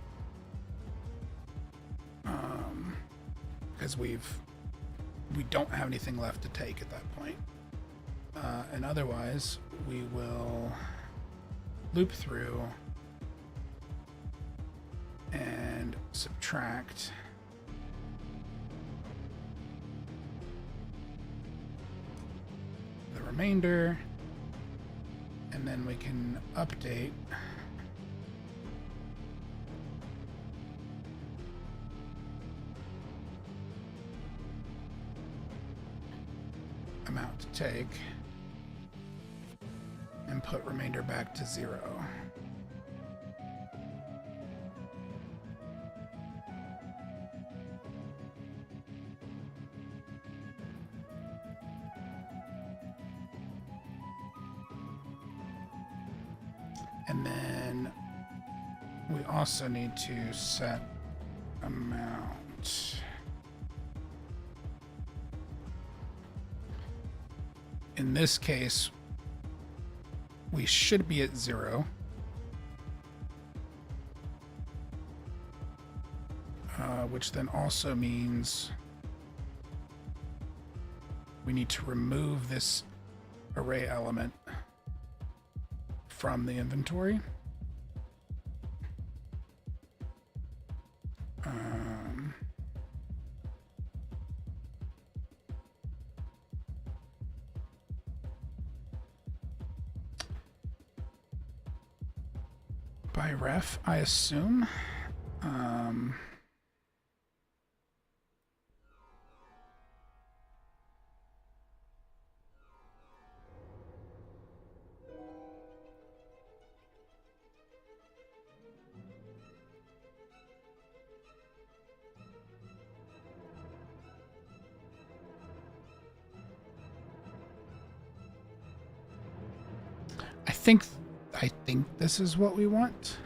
Because we don't have anything left to take at that point. And otherwise, we will loop through and subtract the remainder, and then we can update amount to take and put remainder back to 0. And then we also need to set amount. In this case, we should be at 0. Which then also means we need to remove this array element from the inventory. By ref, I assume. I think this is what we want.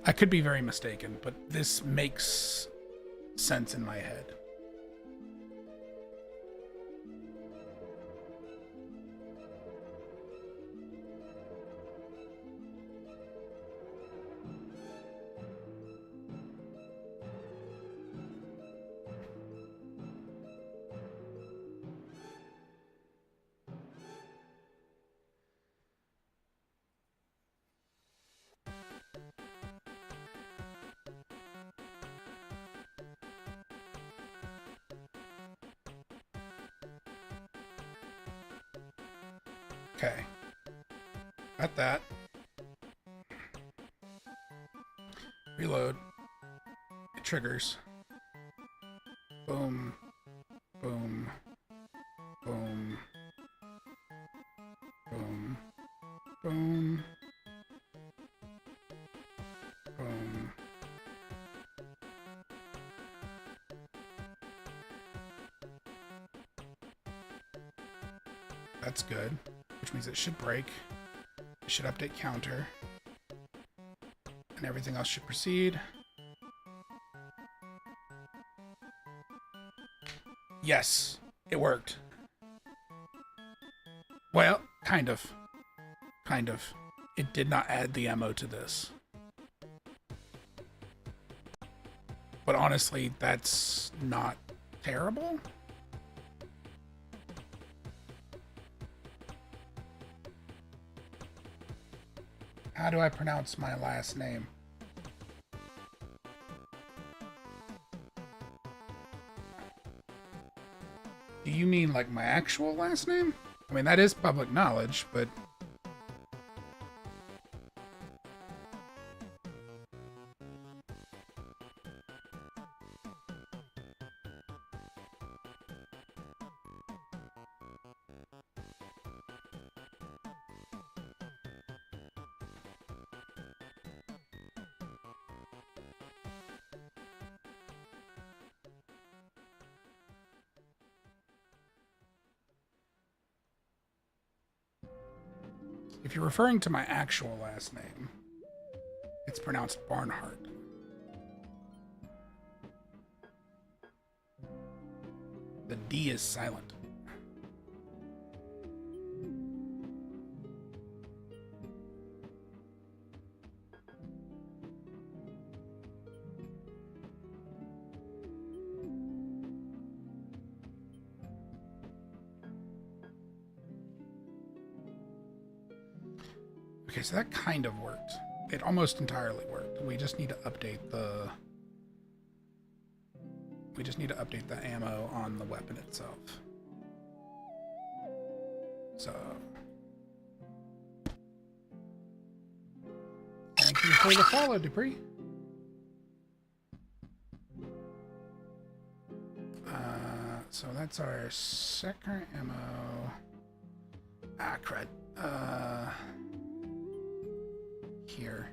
I could be very mistaken, but this makes sense in my head. Okay. Got that. Reload. It triggers. Boom. Boom. Boom. Boom. Boom. Boom. That's good. Which means it should break. It should update counter. And everything else should proceed. Yes, it worked. Well, kind of. Kind of. It did not add the ammo to this. But honestly, that's not terrible. How do I pronounce my last name? Do you mean like my actual last name? I mean, that is public knowledge, but If you're referring to my actual last name, it's pronounced Barnhart. The D is silent. Okay, so that kind of worked. It almost entirely worked. We just need to update the... We just need to update the ammo on the weapon itself. So... Thank you for the follow, Dupree. So that's our second ammo. Ah, crud. Here.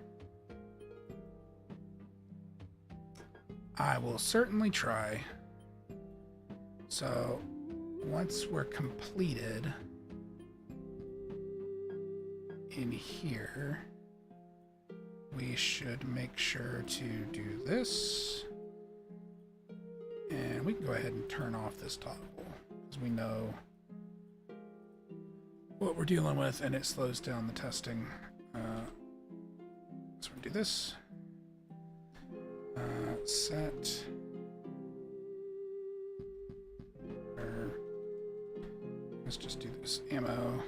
I will certainly try. So, once we're completed in here, we should make sure to do this. And we can go ahead and turn off this toggle because we know what we're dealing with and it slows down the testing. So we'll do this. Set. Let's just do this. Ammo.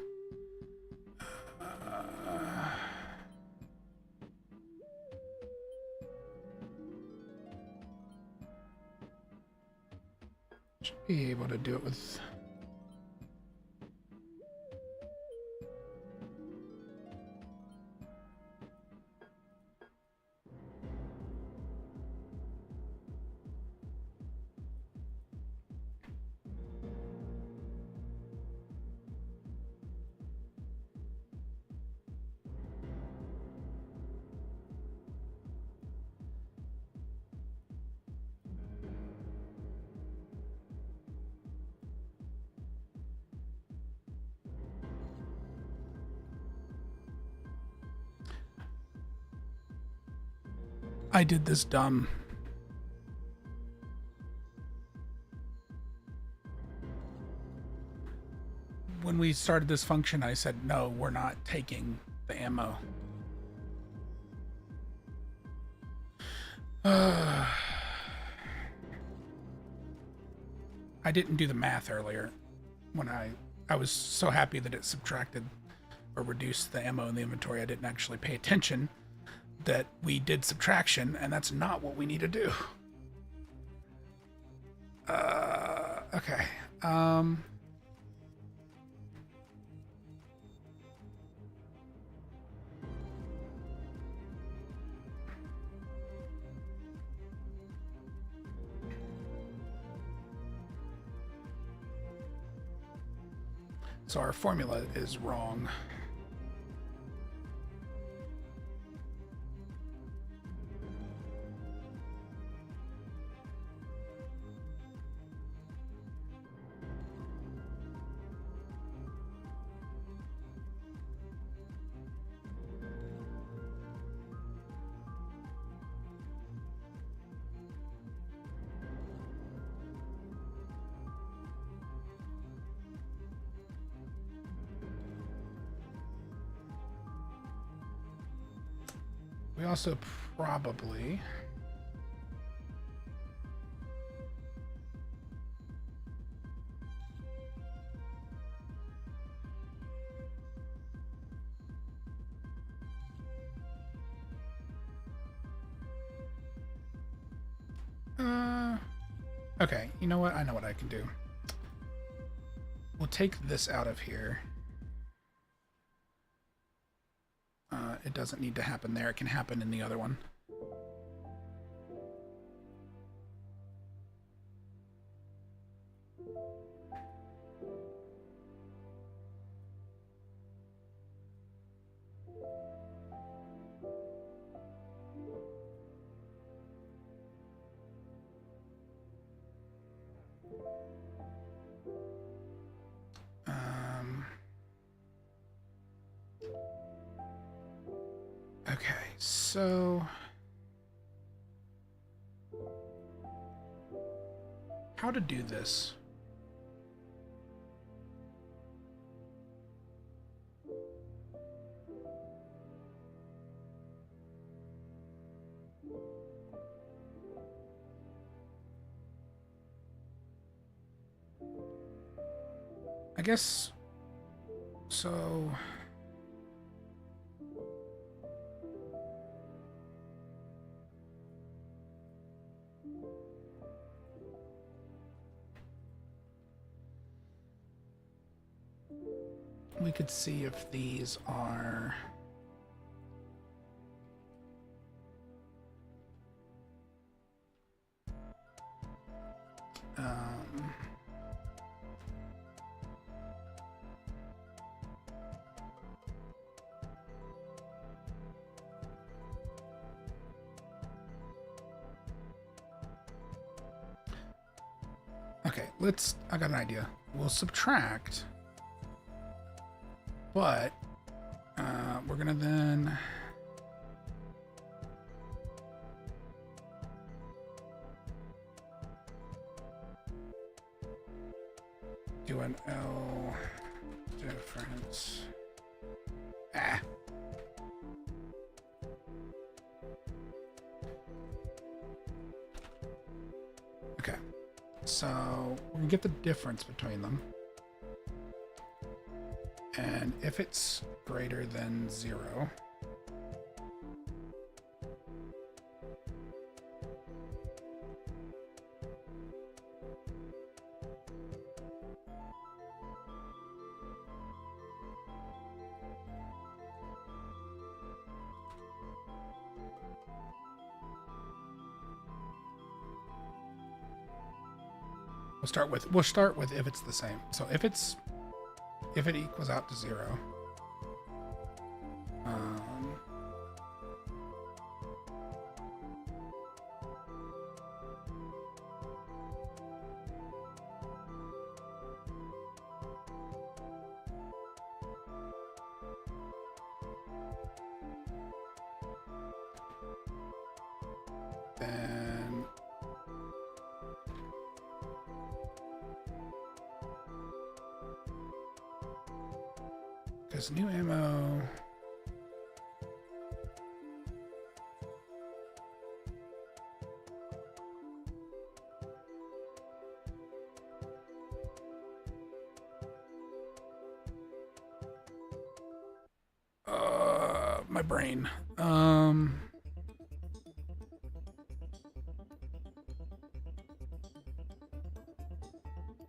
Should be able to do it with... I did this dumb. When we started this function, I said, no, we're not taking the ammo. I didn't do the math earlier when I was so happy that it subtracted or reduced the ammo in the inventory. I didn't actually pay attention that we did subtraction, and that's not what we need to do. Okay. So our formula is wrong. We also probably... Okay, you know what? I know what I can do. We'll take this out of here. It doesn't need to happen there. It can happen in the other one. so how to do this? I guess so. We could see if these are okay, I got an idea. We'll subtract, but we're gonna then do an L difference. Okay, so we're gonna get the difference between them. And if it's greater than 0, we'll start with if it's the same. So if it equals out to 0, then because new ammo, my brain.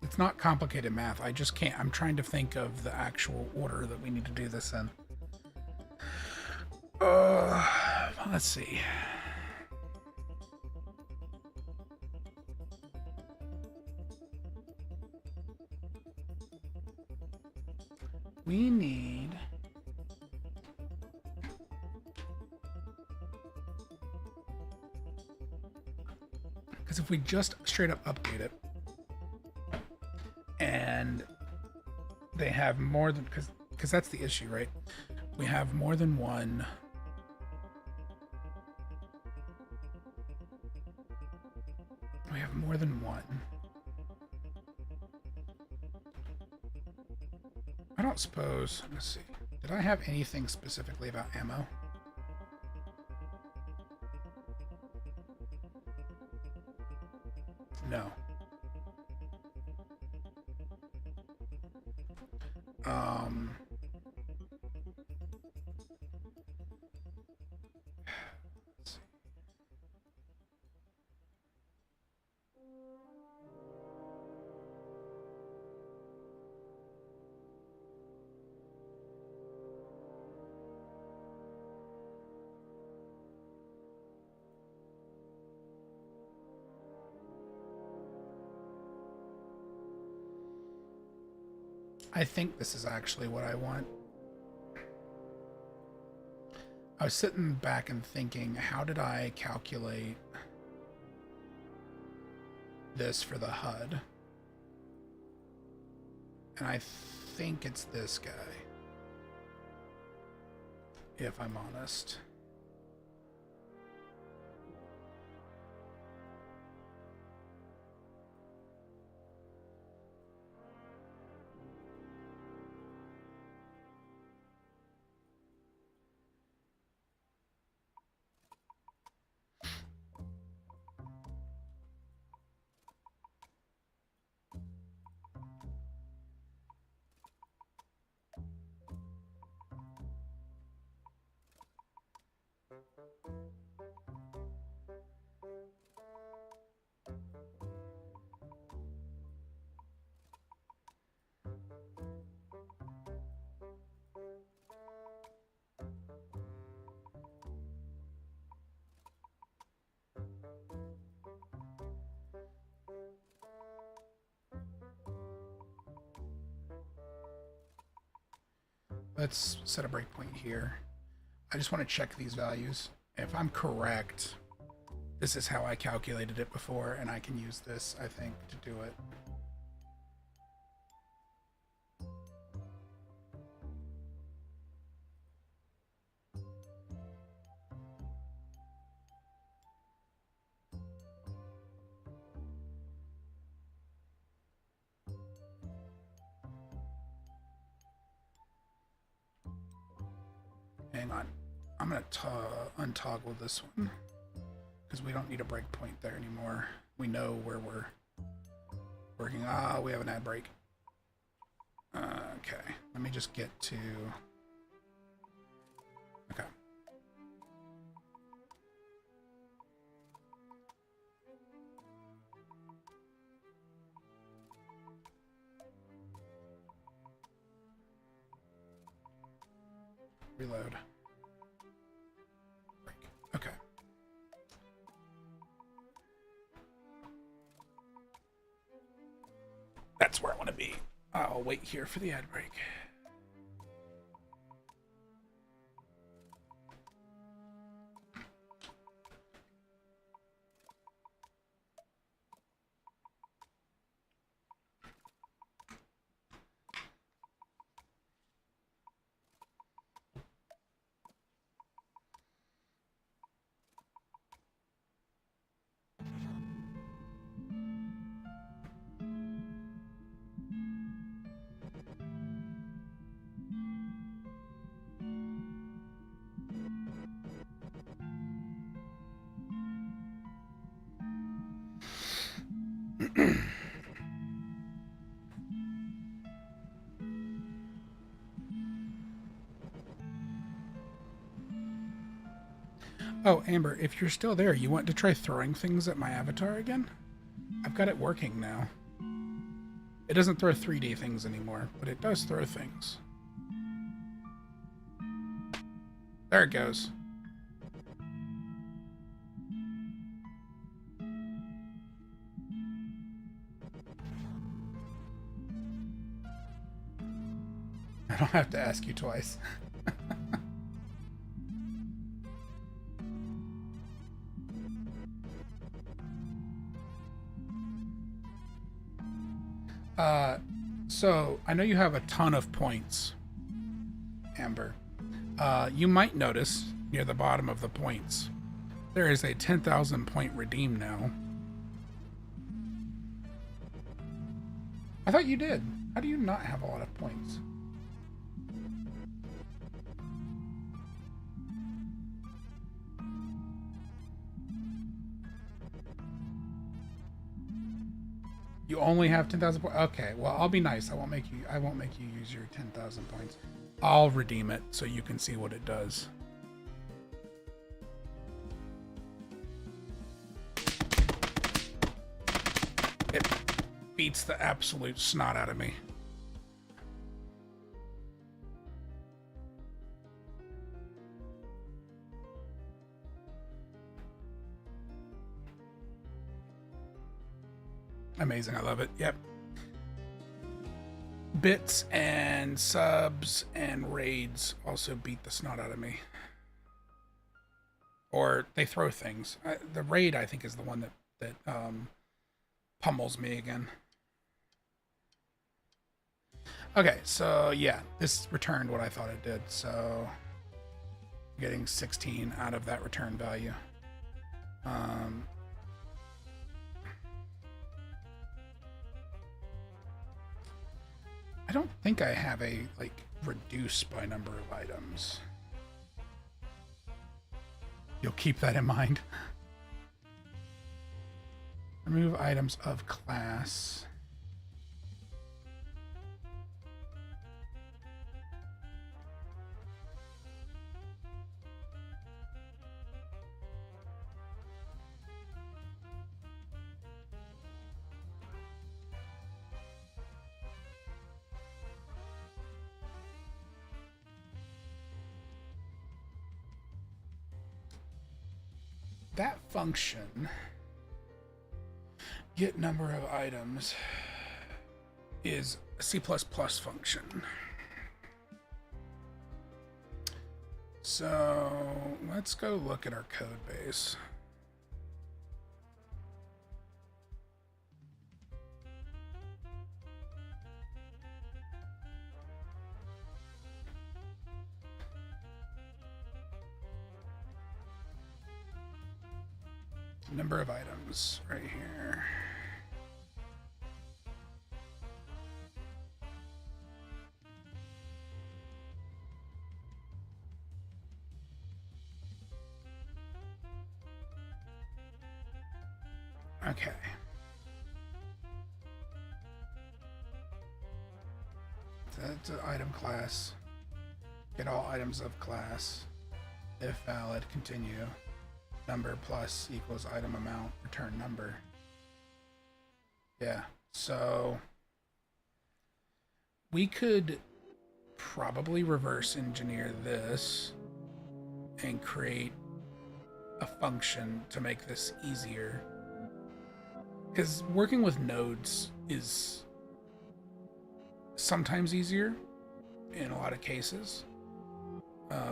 It's not complicated math. I just can't. I'm trying to think of the actual order that we need to do this in. Let's see. We need because if we just straight up update it and they have more than because that's the issue, right? We have more than one. We have more than one. I don't suppose. Let's see. Did I have anything specifically about ammo? No. Let's see. I think this is actually what I want. I was sitting back and thinking, how did I calculate this for the HUD? And I think it's this guy, if I'm honest. let's set a breakpoint here. I just want to check these values. If I'm correct, this is how I calculated it before, and I can use this, I think, to do it. Hang on. I'm going to untoggle this one because we don't need a breakpoint there anymore. We know where we're working. Ah, we have an ad break. Okay. Let me just get to... Okay. Reload. Break. Okay. That's where I want to be. I'll wait here for the ad break. Oh, Amber, if you're still there, you want to try throwing things at my avatar again? I've got it working now. It doesn't throw 3D things anymore, but it does throw things. There it goes. I don't have to ask you twice. So I know you have a ton of points, Amber. You might notice near the bottom of the points, there is a 10,000 point redeem now. I thought you did. How do you not have a lot of points? You only have 10,000 points. Okay, well, I'll be nice. I won't make you use your 10,000 points. I'll redeem it so you can see what it does. It beats the absolute snot out of me. Amazing. I love it. Yep. Bits and subs and raids also beat the snot out of me. Or they throw things. The raid, I think, is the one that pummels me again. Okay, so yeah, this returned what I thought it did. So getting 16 out of that return value. I don't think I have a, like, reduce by number of items. You'll keep that in mind. Remove items of class. That function, get number of items, is a C++ function. So let's go look at our code base. Number of items right here. Okay. That's an item class. Get all items of class. If valid, continue. Number plus equals item amount, return number. Yeah, so we could probably reverse engineer this and create a function to make this easier. Because working with nodes is sometimes easier in a lot of cases.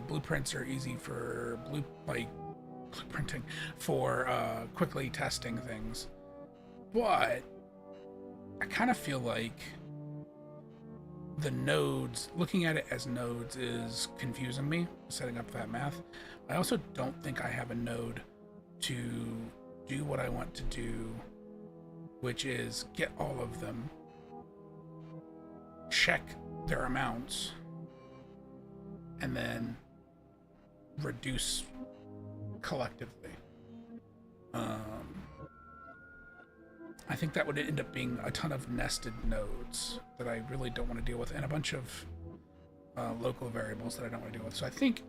Blueprints are easy for blueprinting for quickly testing things, but I kind of feel like the nodes, looking at it as nodes, is confusing me, setting up that math. I also don't think I have a node to do what I want to do, which is get all of them, check their amounts, and then reduce collectively. I think that would end up being a ton of nested nodes that I really don't want to deal with, and a bunch of local variables that I don't want to deal with. So I think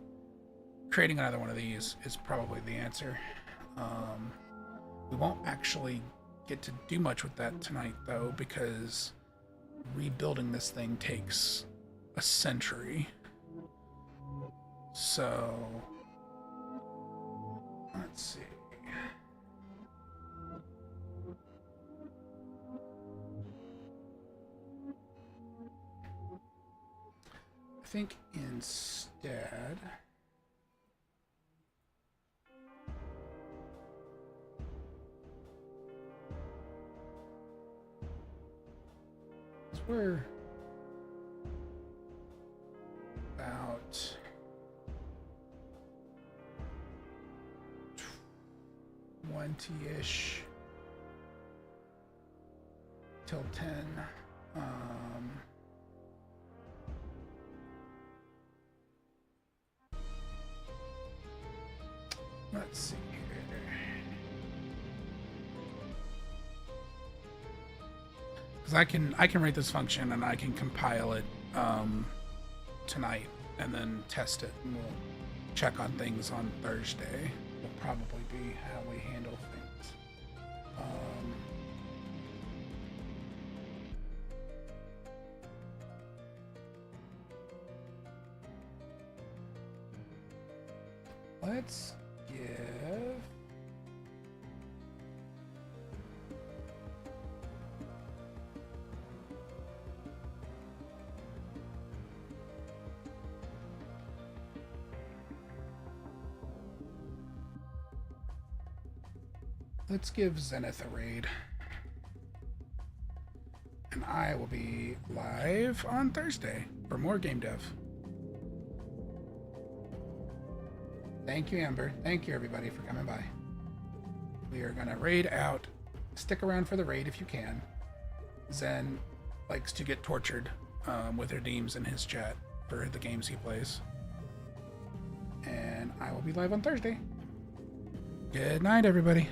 creating another one of these is probably the answer. We won't actually get to do much with that tonight, though, because rebuilding this thing takes a century. So let's see. I think instead we're about 20-ish till 10. Let's see here. Because I can write this function and I can compile it tonight and then test it, and we'll check on things on Thursday. Will probably be how we handle things. Let's give Zenith a raid. And I will be live on Thursday for more game dev. Thank you, Amber. Thank you, everybody, for coming by. We are going to raid out. Stick around for the raid if you can. Zen likes to get tortured with redeems in his chat for the games he plays. And I will be live on Thursday. Good night, everybody.